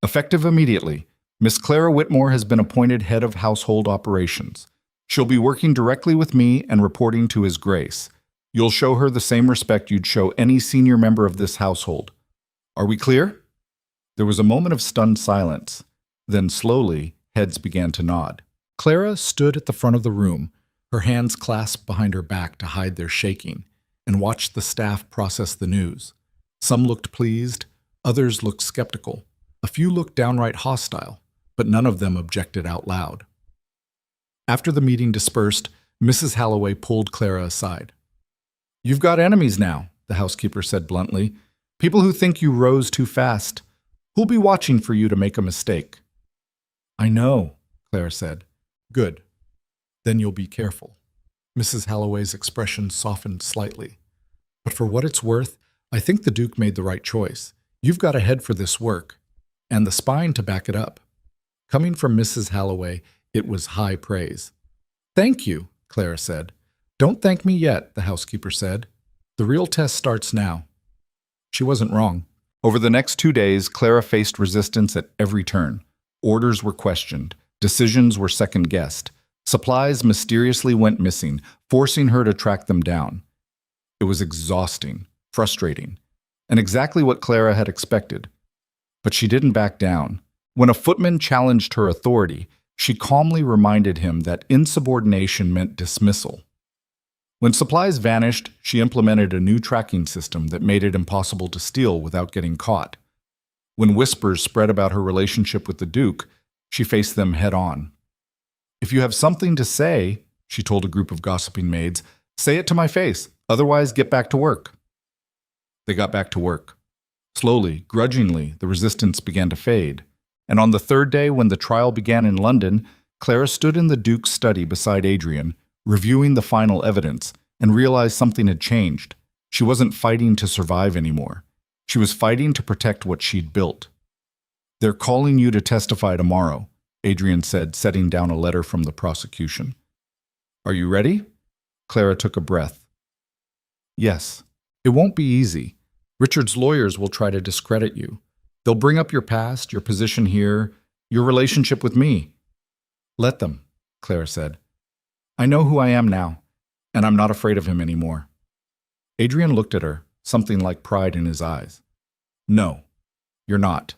A: "Effective immediately, Miss Clara Whitmore has been appointed head of household operations. She'll be working directly with me and reporting to His Grace. You'll show her the same respect you'd show any senior member of this household. Are we clear?" There was a moment of stunned silence. Then slowly, heads began to nod. Clara stood at the front of the room, her hands clasped behind her back to hide their shaking, and watched the staff process the news. Some looked pleased, Others looked skeptical. A few looked downright hostile, but none of them objected out loud. After the meeting dispersed, Mrs. Halloway pulled Clara aside. "You've got enemies now," the housekeeper said bluntly. "People who think you rose too fast. Who'll be watching for you to make a mistake?" "I know," Clara said. "Good. Then you'll be careful." Mrs. Halloway's expression softened slightly. "But for what it's worth, I think the Duke made the right choice. You've got a head for this work, and the spine to back it up." Coming from Mrs. Halloway, it was high praise. "Thank you," Clara said. "Don't thank me yet," the housekeeper said. "The real test starts now." She wasn't wrong. Over the next 2 days, Clara faced resistance at every turn. Orders were questioned. Decisions were second-guessed. Supplies mysteriously went missing, forcing her to track them down. It was exhausting, frustrating, and exactly what Clara had expected. But she didn't back down. When a footman challenged her authority, she calmly reminded him that insubordination meant dismissal. When supplies vanished, she implemented a new tracking system that made it impossible to steal without getting caught. When whispers spread about her relationship with the Duke, she faced them head-on. "If you have something to say," she told a group of gossiping maids, "say it to my face, otherwise get back to work." They got back to work. Slowly, grudgingly, the resistance began to fade. And on the third day, when the trial began in London, Clara stood in the Duke's study beside Adrien, reviewing the final evidence, and realized something had changed. She wasn't fighting to survive anymore. She was fighting to protect what she'd built. "They're calling you to testify tomorrow," Adrien said, setting down a letter from the prosecution. "Are you ready?" Clara took a breath. "Yes. It won't be easy. Richard's lawyers will try to discredit you. They'll bring up your past, your position here, your relationship with me." "Let them," Clara said. "I know who I am now, and I'm not afraid of him anymore." Adrien looked at her, something like pride in his eyes. "No, you're not."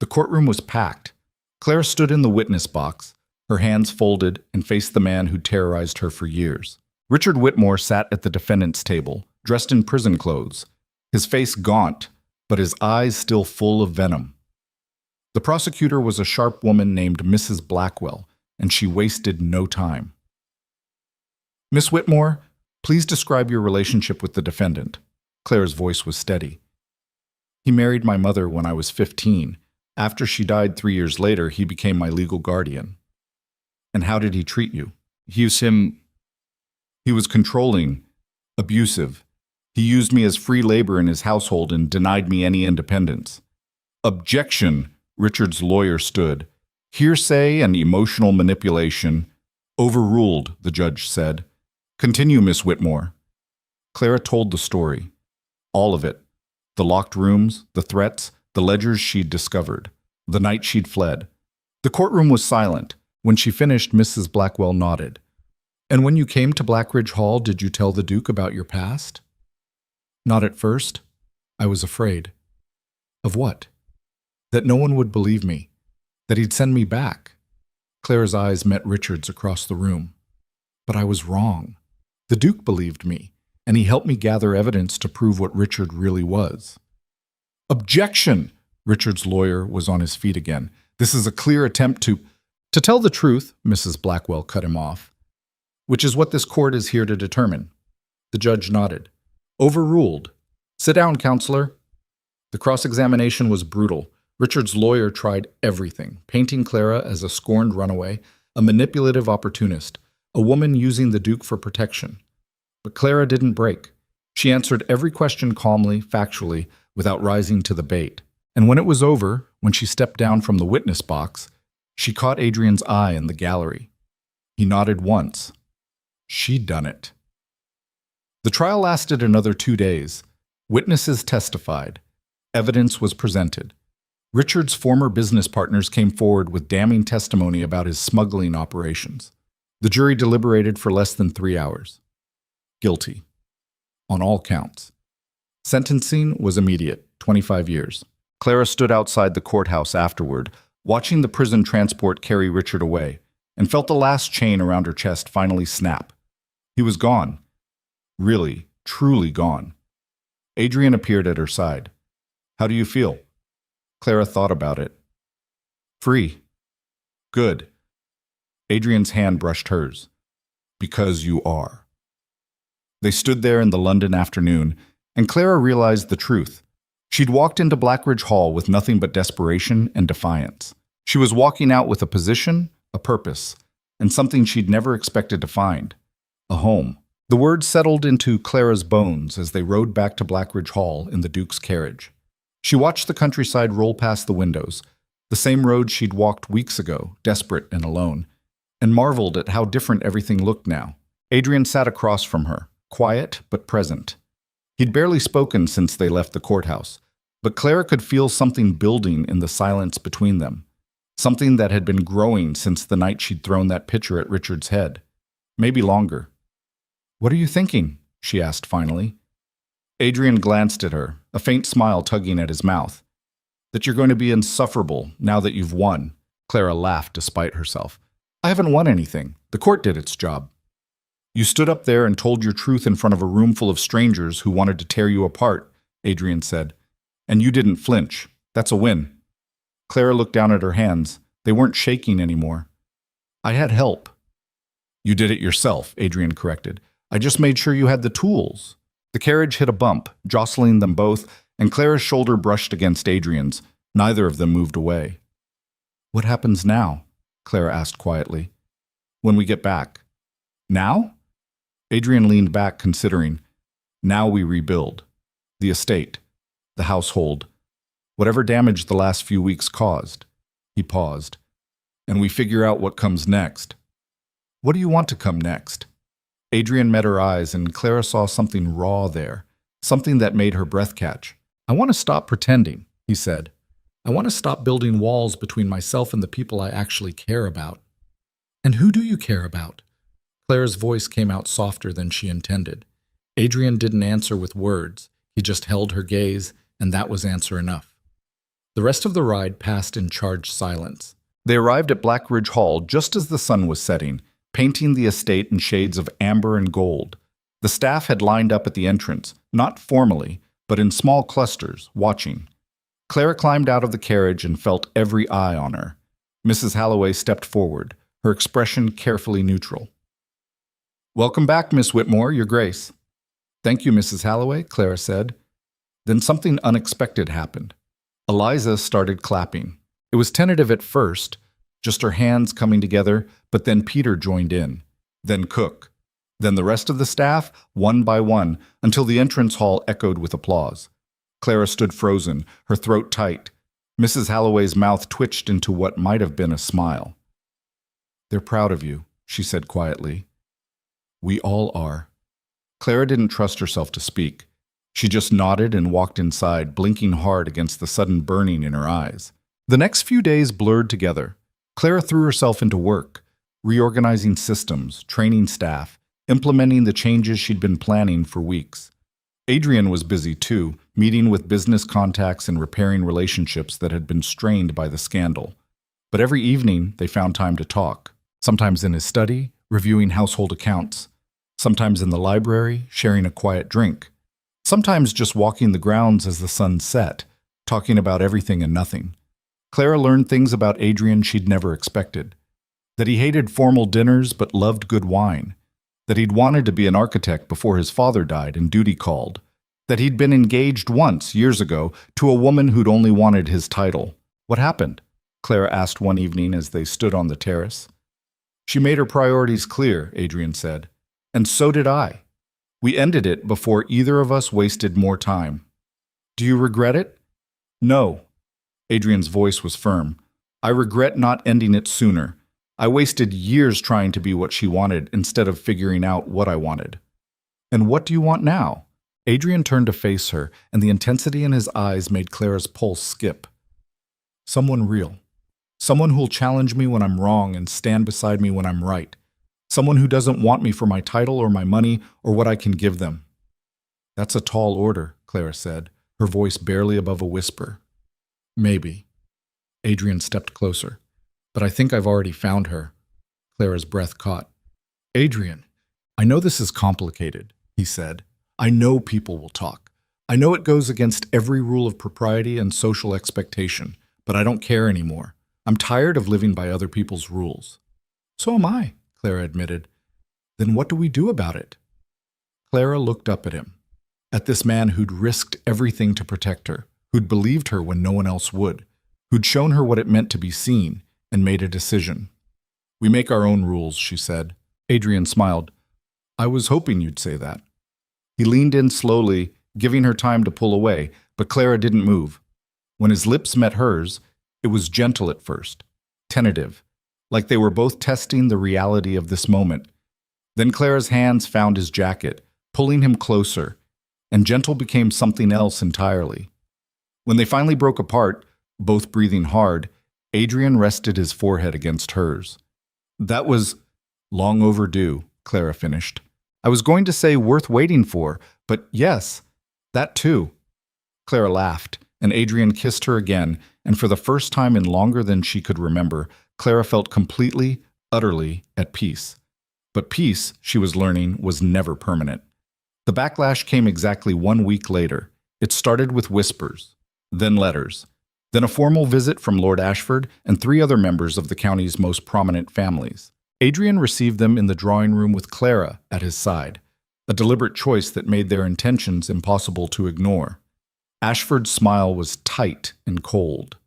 A: The courtroom was packed. Clara stood in the witness box, her hands folded, and faced the man who terrorized her for years. Richard Whitmore sat at the defendant's table, dressed in prison clothes, his face gaunt, but his eyes still full of venom. The prosecutor was a sharp woman named Mrs. Blackwell, and she wasted no time. "Miss Whitmore, please describe your relationship with the defendant." Clara's voice was steady. "He married my mother when I was 15. After she died 3 years later, he became my legal guardian." "And how did he treat you?" He was controlling, abusive. He used me as free labor in his household and denied me any independence." "Objection!" Richard's lawyer stood. "Hearsay and emotional manipulation." "Overruled," the judge said. "Continue, Miss Whitmore." Clara told the story. All of it. The locked rooms, the threats, the ledgers she'd discovered, the night she'd fled. The courtroom was silent. When she finished, Mrs. Blackwell nodded. "And when you came to Blackidge Hall, did you tell the Duke about your past?" "Not at first. I was afraid." "Of what?" "That no one would believe me. That he'd send me back." Clara's eyes met Richard's across the room. "But I was wrong. The Duke believed me, and he helped me gather evidence to prove what Richard really was." "Objection!" Richard's lawyer was on his feet again. "This is a clear attempt to tell the truth," Mrs. Blackwell cut him off. "Which is what this court is here to determine." The judge nodded. "Overruled. Sit down, counselor." The cross-examination was brutal. Richard's lawyer tried everything, painting Clara as a scorned runaway, a manipulative opportunist, a woman using the Duke for protection. But Clara didn't break. She answered every question calmly, factually, without rising to the bait. And when it was over, when she stepped down from the witness box, she caught Adrien's eye in the gallery. He nodded once. She'd done it. The trial lasted another 2 days. Witnesses testified. Evidence was presented. Richard's former business partners came forward with damning testimony about his smuggling operations. The jury deliberated for less than 3 hours. Guilty. On all counts. Sentencing was immediate, 25 years. Clara stood outside the courthouse afterward, watching the prison transport carry Richard away, and felt the last chain around her chest finally snap. He was gone. Really, truly gone. Adrien appeared at her side. How do you feel? Clara thought about it. Free. Good. Adrien's hand brushed hers. Because you are. They stood there in the London afternoon, and Clara realized the truth. She'd walked into Blackidge Hall with nothing but desperation and defiance. She was walking out with a position, a purpose, and something she'd never expected to find. A home. The words settled into Clara's bones as they rode back to Blackidge Hall in the Duke's carriage. She watched the countryside roll past the windows, the same road she'd walked weeks ago, desperate and alone, and marveled at how different everything looked now. Adrien sat across from her, quiet but present. He'd barely spoken since they left the courthouse, but Clara could feel something building in the silence between them, something that had been growing since the night she'd thrown that picture at Richard's head. Maybe longer. "What are you thinking?" she asked finally. Adrien glanced at her, a faint smile tugging at his mouth. "That you're going to be insufferable now that you've won." Clara laughed despite herself. "I haven't won anything. The court did its job." "You stood up there and told your truth in front of a room full of strangers who wanted to tear you apart," Adrien said. "And you didn't flinch. That's a win." Clara looked down at her hands. They weren't shaking anymore. "I had help." "You did it yourself," Adrien corrected. "I just made sure you had the tools." The carriage hit a bump, jostling them both, and Clara's shoulder brushed against Adrien's. Neither of them moved away. "What happens now?" Clara asked quietly. "When we get back." "Now?" Adrien leaned back, considering. "Now we rebuild. The estate. The household. Whatever damage the last few weeks caused." He paused. "And we figure out what comes next." "What do you want to come next?" Adrien met her eyes, and Clara saw something raw there, something that made her breath catch. "I want to stop pretending," he said. "I want to stop building walls between myself and the people I actually care about." "And who do you care about?" Clara's voice came out softer than she intended. Adrien didn't answer with words. He just held her gaze, and that was answer enough. The rest of the ride passed in charged silence. They arrived at Blackidge Hall just as the sun was setting, painting the estate in shades of amber and gold. The staff had lined up at the entrance, not formally, but in small clusters, watching. Clara climbed out of the carriage and felt every eye on her. Mrs. Halloway stepped forward, her expression carefully neutral. "Welcome back, Miss Whitmore, Your Grace." "Thank you, Mrs. Halloway," Clara said. Then something unexpected happened. Eliza started clapping. It was tentative at first, just her hands coming together, but then Peter joined in. Then Cook. Then the rest of the staff, one by one, until the entrance hall echoed with applause. Clara stood frozen, her throat tight. Mrs. Halloway's mouth twitched into what might have been a smile. "They're proud of you," she said quietly. "We all are." Clara didn't trust herself to speak. She just nodded and walked inside, blinking hard against the sudden burning in her eyes. The next few days blurred together. Clara threw herself into work, reorganizing systems, training staff, implementing the changes she'd been planning for weeks. Adrien was busy too, meeting with business contacts and repairing relationships that had been strained by the scandal. But every evening, they found time to talk, sometimes in his study, reviewing household accounts, sometimes in the library, sharing a quiet drink, sometimes just walking the grounds as the sun set, talking about everything and nothing. Clara learned things about Adrien she'd never expected. That he hated formal dinners but loved good wine. That he'd wanted to be an architect before his father died and duty called. That he'd been engaged once, years ago, to a woman who'd only wanted his title. "What happened?" Clara asked one evening as they stood on the terrace. "She made her priorities clear," Adrien said. "And so did I. We ended it before either of us wasted more time." "Do you regret it?" "No." Adrien's voice was firm. "I regret not ending it sooner. I wasted years trying to be what she wanted instead of figuring out what I wanted." "And what do you want now?" Adrien turned to face her, and the intensity in his eyes made Clara's pulse skip. "Someone real. Someone who'll challenge me when I'm wrong and stand beside me when I'm right. Someone who doesn't want me for my title or my money or what I can give them." "That's a tall order," Clara said, her voice barely above a whisper. "Maybe." Adrien stepped closer. "But I think I've already found her." Clara's breath caught. "Adrien, I know this is complicated," he said. "I know people will talk. I know it goes against every rule of propriety and social expectation, but I don't care anymore. I'm tired of living by other people's rules. So am I, Clara admitted. Then what do we do about it? Clara looked up at him, at this man who'd risked everything to protect her, who'd believed her when no one else would, who'd shown her what it meant to be seen, and made a decision. We make our own rules, she said. Adrien smiled. I was hoping you'd say that. He leaned in slowly, giving her time to pull away, but Clara didn't move. When his lips met hers, it was gentle at first, tentative, like they were both testing the reality of this moment. Then Clara's hands found his jacket, pulling him closer, and gentle became something else entirely. When they finally broke apart, both breathing hard, Adrien rested his forehead against hers. That was long overdue, Clara finished. I was going to say worth waiting for, but yes, that too. Clara laughed, and Adrien kissed her again, and for the first time in longer than she could remember, Clara felt completely, utterly at peace. But peace, she was learning, was never permanent. The backlash came exactly 1 week later. It started with whispers, then letters, then a formal visit from Lord Ashford and 3 other members of the county's most prominent families. Adrien received them in the drawing room with Clara at his side, a deliberate choice that made their intentions impossible to ignore. Ashford's smile was tight and cold.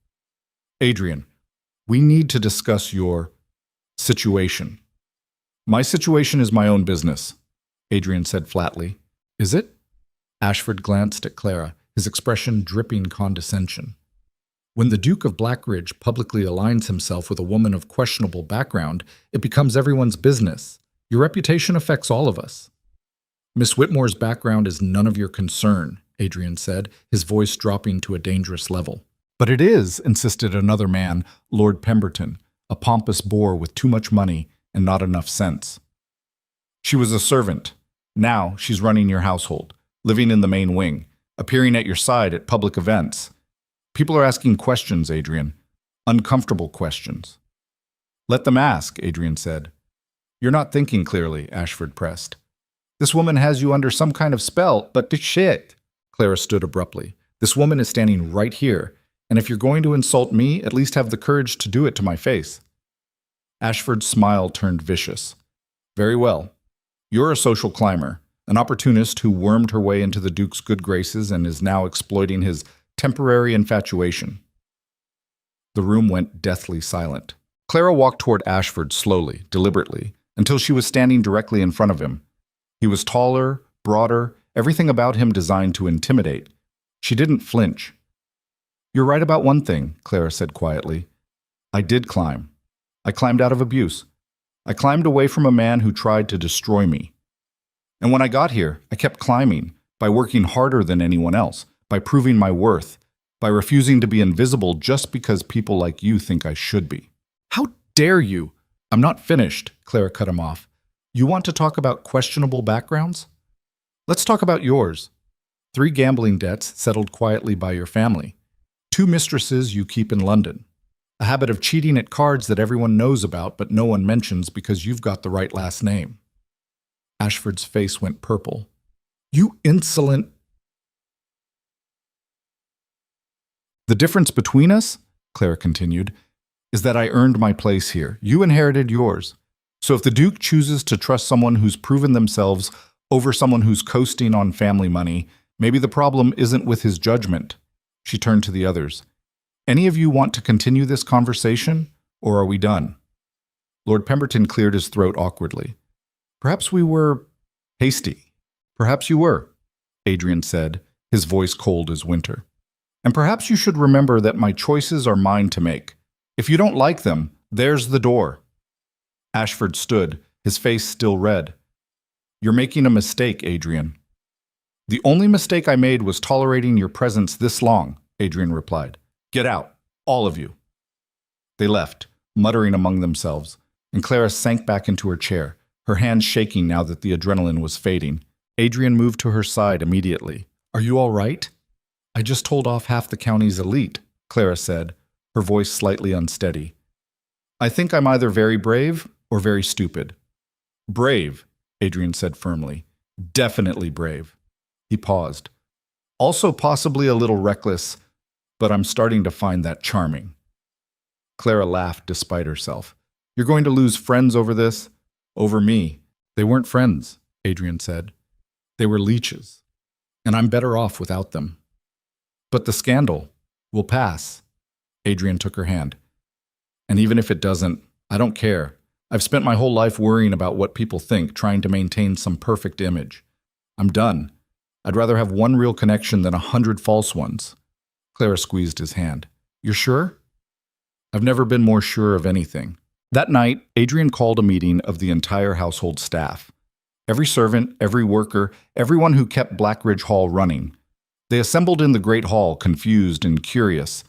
A: Adrien, we need to discuss your situation. My situation is my own business, Adrien said flatly. Is it? Ashford glanced at Clara, his expression dripping condescension. When the Duke of Blackidge publicly aligns himself with a woman of questionable background, it becomes everyone's business. Your reputation affects all of us. Miss Whitmore's background is none of your concern, Adrien said, his voice dropping to a dangerous level. But it is, insisted another man, Lord Pemberton, a pompous bore with too much money and not enough sense. She was a servant. Now she's running your household, living in the main wing, appearing at your side at public events. People are asking questions, Adrien. Uncomfortable questions. Let them ask, Adrien said. You're not thinking clearly, Ashford pressed. This woman has you under some kind of spell, but shit. Clara stood abruptly. This woman is standing right here, and if you're going to insult me, at least have the courage to do it to my face. Ashford's smile turned vicious. Very well. You're a social climber, an opportunist who wormed her way into the Duke's good graces and is now exploiting his temporary infatuation. The room went deathly silent. Clara walked toward Ashford slowly, deliberately, until she was standing directly in front of him. He was taller, broader, everything about him designed to intimidate. She didn't flinch. You're right about one thing, Clara said quietly. I did climb. I climbed out of abuse. I climbed away from a man who tried to destroy me. And when I got here, I kept climbing, by working harder than anyone else, by proving my worth, by refusing to be invisible just because people like you think I should be. How dare you? I'm not finished, Clara cut him off. You want to talk about questionable backgrounds? Let's talk about yours. 3 gambling debts settled quietly by your family. 2 mistresses you keep in London. A habit of cheating at cards that everyone knows about but no one mentions because you've got the right last name. Ashford's face went purple. You insolent... The difference between us, Clara continued, is that I earned my place here. You inherited yours. So if the Duke chooses to trust someone who's proven themselves over someone who's coasting on family money, maybe the problem isn't with his judgment. She turned to the others. Any of you want to continue this conversation, or are we done? Lord Pemberton cleared his throat awkwardly. Perhaps we were hasty. Perhaps you were, Adrien said, his voice cold as winter. And perhaps you should remember that my choices are mine to make. If you don't like them, there's the door. Ashford stood, his face still red. You're making a mistake, Adrien. The only mistake I made was tolerating your presence this long, Adrien replied. Get out, all of you. They left, muttering among themselves, and Clara sank back into her chair, her hands shaking now that the adrenaline was fading. Adrien moved to her side immediately. Are you all right? I just told off half the county's elite, Clara said, her voice slightly unsteady. I think I'm either very brave or very stupid. Brave, Adrien said firmly. Definitely brave. He paused. Also possibly a little reckless, but I'm starting to find that charming. Clara laughed despite herself. You're going to lose friends over this? Over me. They weren't friends, Adrien said. They were leeches, and I'm better off without them. But the scandal will pass. Adrien took her hand. And even if it doesn't, I don't care. I've spent my whole life worrying about what people think, trying to maintain some perfect image. I'm done. I'd rather have one real connection than 100 false ones. Clara squeezed his hand. You're sure? I've never been more sure of anything. That night, Adrien called a meeting of the entire household staff. Every servant, every worker, everyone who kept Blackidge Hall running. They assembled in the great hall, confused and curious.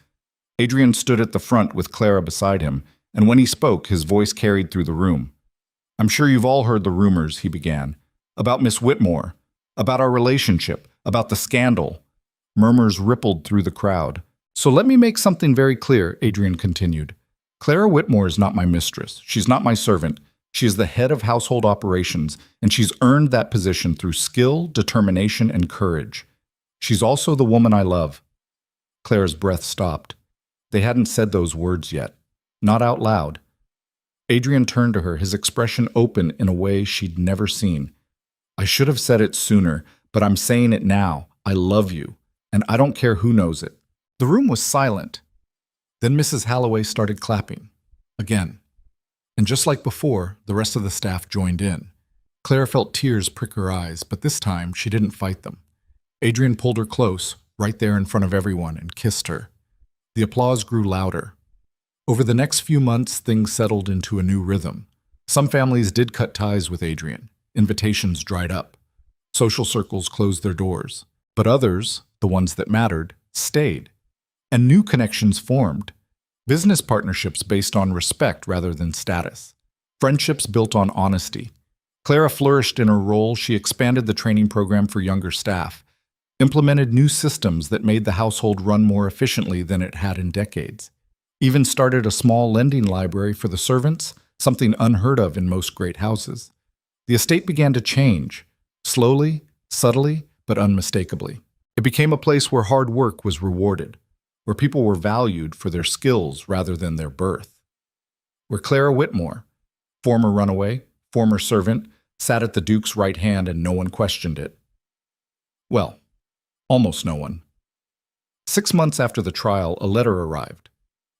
A: Adrien stood at the front with Clara beside him, and when he spoke, his voice carried through the room. I'm sure you've all heard the rumors, he began, about Miss Whitmore, about our relationship, about the scandal. Murmurs rippled through the crowd. So let me make something very clear, Adrien continued. Clara Whitmore is not my mistress. She's not my servant. She is the head of household operations, and she's earned that position through skill, determination, and courage. She's also the woman I love. Clara's breath stopped. They hadn't said those words yet. Not out loud. Adrien turned to her, his expression open in a way she'd never seen. I should have said it sooner, but I'm saying it now. I love you, and I don't care who knows it. The room was silent. Then Mrs. Halloway started clapping. Again. And just like before, the rest of the staff joined in. Clara felt tears prick her eyes, but this time she didn't fight them. Adrien pulled her close, right there in front of everyone, and kissed her. The applause grew louder. Over the next few months, things settled into a new rhythm. Some families did cut ties with Adrien. Invitations dried up. Social circles closed their doors. But others, the ones that mattered, stayed. And new connections formed. Business partnerships based on respect rather than status. Friendships built on honesty. Clara flourished in her role. She expanded the training program for younger staff, implemented new systems that made the household run more efficiently than it had in decades, even started a small lending library for the servants, something unheard of in most great houses. The estate began to change, slowly, subtly, but unmistakably. It became a place where hard work was rewarded, where people were valued for their skills rather than their birth. Where Clara Whitmore, former runaway, former servant, sat at the Duke's right hand and no one questioned it. Well, almost no one. 6 months after the trial, a letter arrived.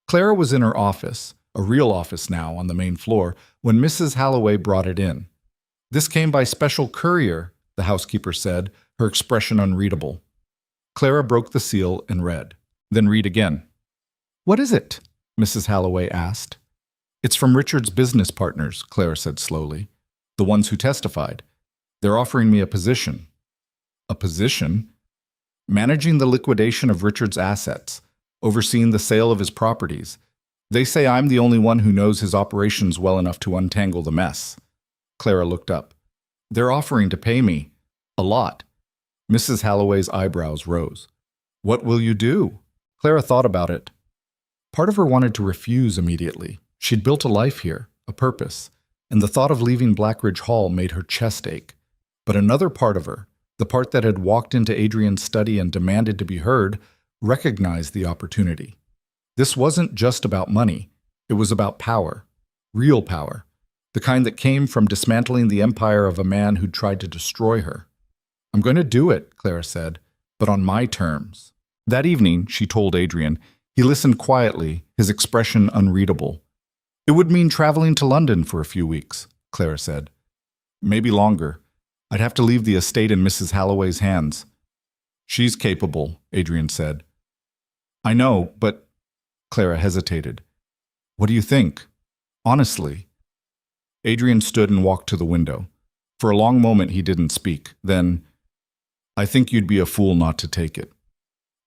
A: Clara was in her office, a real office now on the main floor, when Mrs. Halloway brought it in. This came by special courier, the housekeeper said, her expression unreadable. Clara broke the seal and read. Then read again. What is it? Mrs. Halloway asked. It's from Richard's business partners, Clara said slowly. The ones who testified. They're offering me a position. A position? Managing the liquidation of Richard's assets, overseeing the sale of his properties. They say I'm the only one who knows his operations well enough to untangle the mess. Clara looked up. They're offering to pay me. A lot. Mrs. Halloway's eyebrows rose. What will you do? Clara thought about it. Part of her wanted to refuse immediately. She'd built a life here, a purpose, and the thought of leaving Blackidge Hall made her chest ache. But another part of her, the part that had walked into Adrien's study and demanded to be heard, recognized the opportunity. This wasn't just about money. It was about power, real power, the kind that came from dismantling the empire of a man who'd tried to destroy her. I'm going to do it, Clara said, but on my terms. That evening, she told Adrien, he listened quietly, his expression unreadable. It would mean traveling to London for a few weeks, Clara said. Maybe longer. I'd have to leave the estate in Mrs. Halloway's hands. She's capable, Adrien said. I know, but... Clara hesitated. What do you think? Honestly. Adrien stood and walked to the window. For a long moment he didn't speak. Then, I think you'd be a fool not to take it.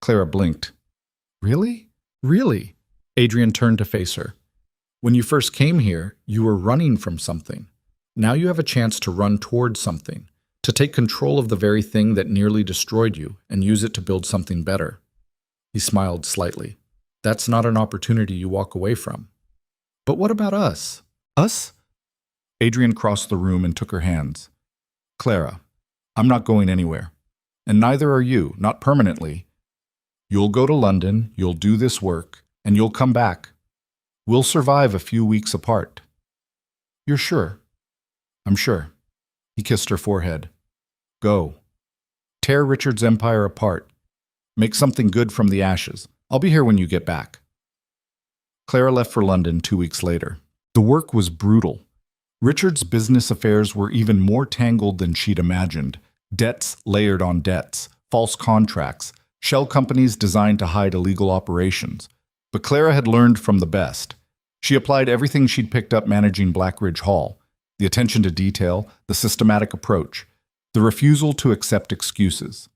A: Clara blinked. Really? Really? Adrien turned to face her. When you first came here, you were running from something. Now you have a chance to run towards something, to take control of the very thing that nearly destroyed you and use it to build something better. He smiled slightly. That's not an opportunity you walk away from. But what about us? Us? Adrien crossed the room and took her hands. Clara, I'm not going anywhere. and neither are you, not permanently. You'll go to London, you'll do this work, and you'll come back. We'll survive a few weeks apart. You're sure? I'm sure. He kissed her forehead. Go. Tear Richard's empire apart. Make something good from the ashes. I'll be here when you get back. Clara left for London 2 weeks later. The work was brutal. Richard's business affairs were even more tangled than she'd imagined. Debts layered on debts, false contracts, shell companies designed to hide illegal operations. But Clara had learned from the best. She applied everything she'd picked up managing Blackidge Hall: the attention to detail, the systematic approach, the refusal to accept excuses.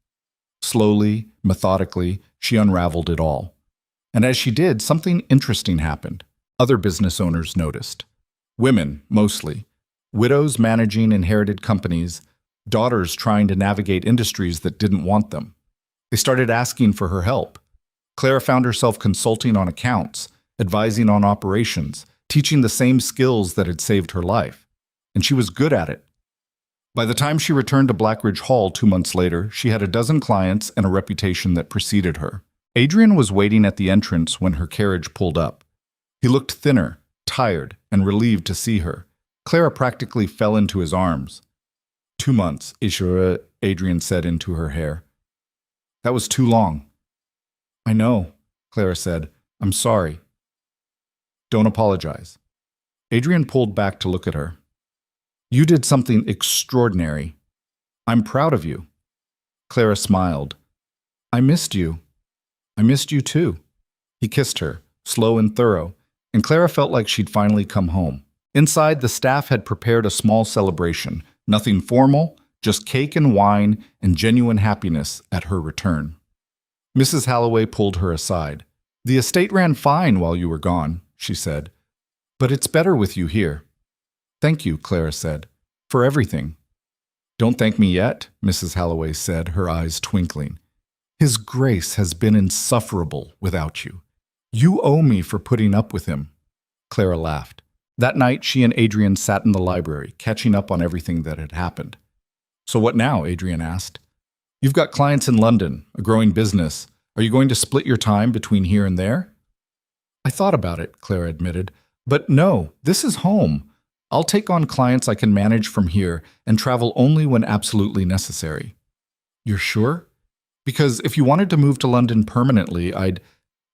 A: Slowly, methodically, she unraveled it all. And as she did, something interesting happened. Other business owners noticed. Women, mostly. Widows managing inherited companies, daughters trying to navigate industries that didn't want them. They started asking for her help. Clara found herself consulting on accounts, advising on operations, teaching the same skills that had saved her life. And she was good at it. By the time she returned to Blackidge Hall 2 months later, she had a dozen clients and a reputation that preceded her. Adrien was waiting at the entrance when her carriage pulled up. He looked thinner, tired, and relieved to see her. Clara practically fell into his arms. 2 months, Adrien said into her hair. That was too long. I know, Clara said. I'm sorry. Don't apologize. Adrien pulled back to look at her. You did something extraordinary. I'm proud of you. Clara smiled. I missed you. I missed you too. He kissed her, slow and thorough, and Clara felt like she'd finally come home. Inside, the staff had prepared a small celebration, nothing formal, just cake and wine and genuine happiness at her return. Mrs. Halloway pulled her aside. The estate ran fine while you were gone, she said, but it's better with you here. Thank you, Clara said, for everything. Don't thank me yet, Mrs. Halloway said, her eyes twinkling. His grace has been insufferable without you. You owe me for putting up with him. Clara laughed. That night, she and Adrien sat in the library, catching up on everything that had happened. So what now? Adrien asked. You've got clients in London, a growing business. Are you going to split your time between here and there? I thought about it, Clara admitted. But no, this is home. I'll take on clients I can manage from here and travel only when absolutely necessary. You're sure? Because if you wanted to move to London permanently,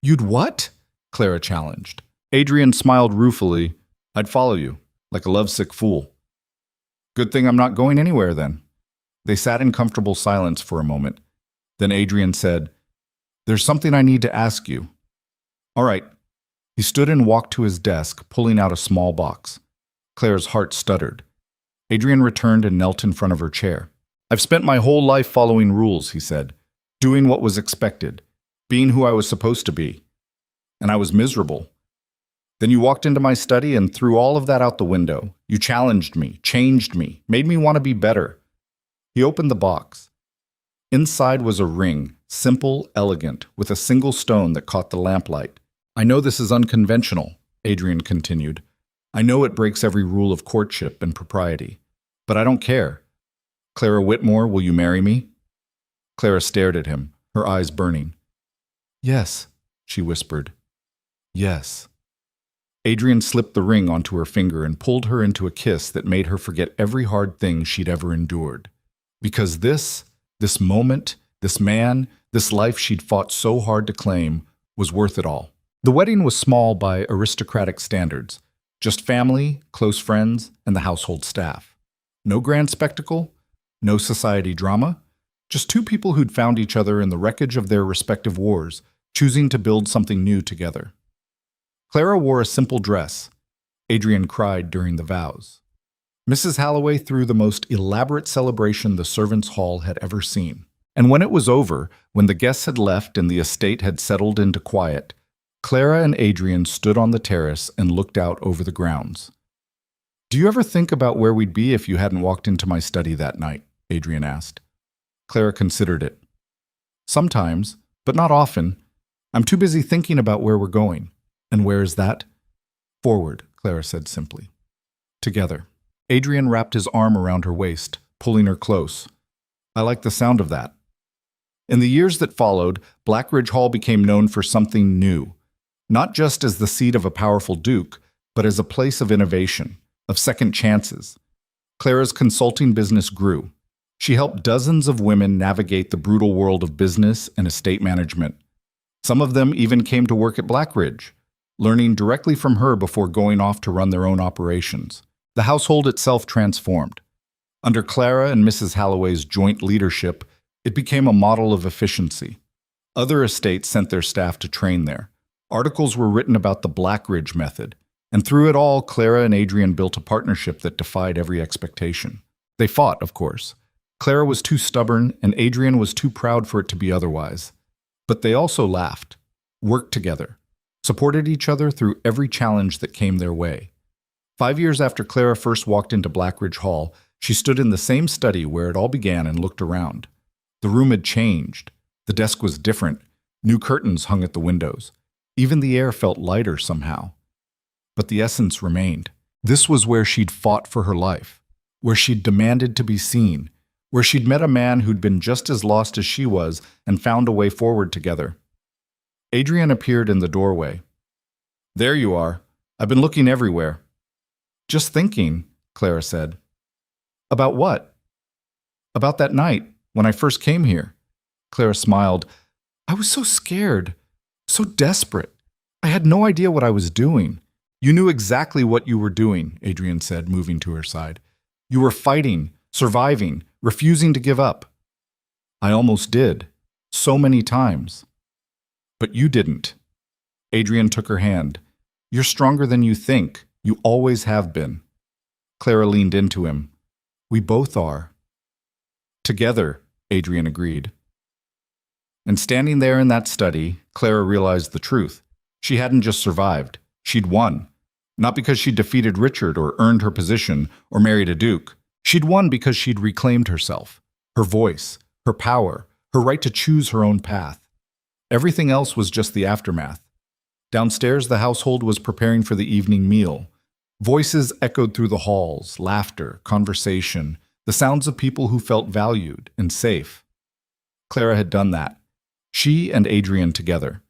A: You'd what? Clara challenged. Adrien smiled ruefully. I'd follow you, like a lovesick fool. Good thing I'm not going anywhere then. They sat in comfortable silence for a moment. Then Adrien said, There's something I need to ask you. All right. He stood and walked to his desk, pulling out a small box. Clara's heart stuttered. Adrien returned and knelt in front of her chair. I've spent my whole life following rules, he said, doing what was expected, being who I was supposed to be. And I was miserable. Then you walked into my study and threw all of that out the window. You challenged me, changed me, made me want to be better. He opened the box. Inside was a ring, simple, elegant, with a single stone that caught the lamplight. I know this is unconventional, Adrien continued. I know it breaks every rule of courtship and propriety. But I don't care. Clara Whitmore, will you marry me? Clara stared at him, her eyes burning. Yes, she whispered. Yes. Adrien slipped the ring onto her finger and pulled her into a kiss that made her forget every hard thing she'd ever endured. Because this moment, this man, this life she'd fought so hard to claim was worth it all. The wedding was small by aristocratic standards. Just family, close friends, and the household staff. No grand spectacle, no society drama, just two people who'd found each other in the wreckage of their respective wars, choosing to build something new together. Clara wore a simple dress. Adrien cried during the vows. Mrs. Halloway threw the most elaborate celebration the servants' hall had ever seen. And when it was over, when the guests had left and the estate had settled into quiet, Clara and Adrien stood on the terrace and looked out over the grounds. Do you ever think about where we'd be if you hadn't walked into my study that night? Adrien asked. Clara considered it. Sometimes, but not often. I'm too busy thinking about where we're going. And where is that? Forward, Clara said simply. Together. Adrien wrapped his arm around her waist, pulling her close. I like the sound of that. In the years that followed, Blackidge Hall became known for something new, not just as the seat of a powerful duke, but as a place of innovation, of second chances. Clara's consulting business grew. She helped dozens of women navigate the brutal world of business and estate management. Some of them even came to work at Blackidge, learning directly from her before going off to run their own operations. The household itself transformed. Under Clara and Mrs. Halloway's joint leadership, it became a model of efficiency. Other estates sent their staff to train there. Articles were written about the Blackidge method, and through it all, Clara and Adrien built a partnership that defied every expectation. They fought, of course. Clara was too stubborn, and Adrien was too proud for it to be otherwise. But they also laughed, worked together, supported each other through every challenge that came their way. 5 years after Clara first walked into Blackidge Hall, she stood in the same study where it all began and looked around. The room had changed. The desk was different. New curtains hung at the windows. Even the air felt lighter somehow. But the essence remained. This was where she'd fought for her life, where she'd demanded to be seen, where she'd met a man who'd been just as lost as she was and found a way forward together. Adrien appeared in the doorway. "There you are. I've been looking everywhere." "Just thinking," Clara said. "About what?" "About that night, when I first came here." Clara smiled. "I was so scared, so desperate. I had no idea what I was doing." "You knew exactly what you were doing," Adrien said, moving to her side. "You were fighting, surviving, refusing to give up." "I almost did, so many times." "But you didn't." Adrien took her hand. "You're stronger than you think. You always have been." Clara leaned into him. "We both are." "Together," Adrien agreed. And standing there in that study, Clara realized the truth. She hadn't just survived. She'd won. Not because she'd defeated Richard or earned her position or married a duke. She'd won because she'd reclaimed herself, her voice, her power, her right to choose her own path. Everything else was just the aftermath. Downstairs, the household was preparing for the evening meal. Voices echoed through the halls, laughter, conversation, the sounds of people who felt valued and safe. Clara had done that. She and Adrien together.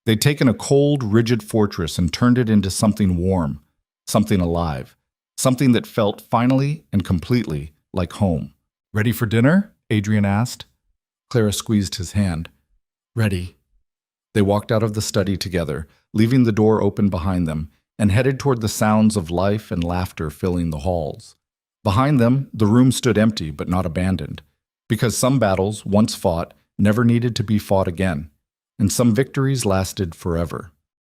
A: They'd taken a cold, rigid fortress and turned it into something warm, something alive, something that felt finally and completely like home. "Ready for dinner?" Adrien asked. Clara squeezed his hand. "Ready." They walked out of the study together, leaving the door open behind them, and headed toward the sounds of life and laughter filling the halls. Behind them, the room stood empty but not abandoned, because some battles, once fought, never needed to be fought again, and some victories lasted forever.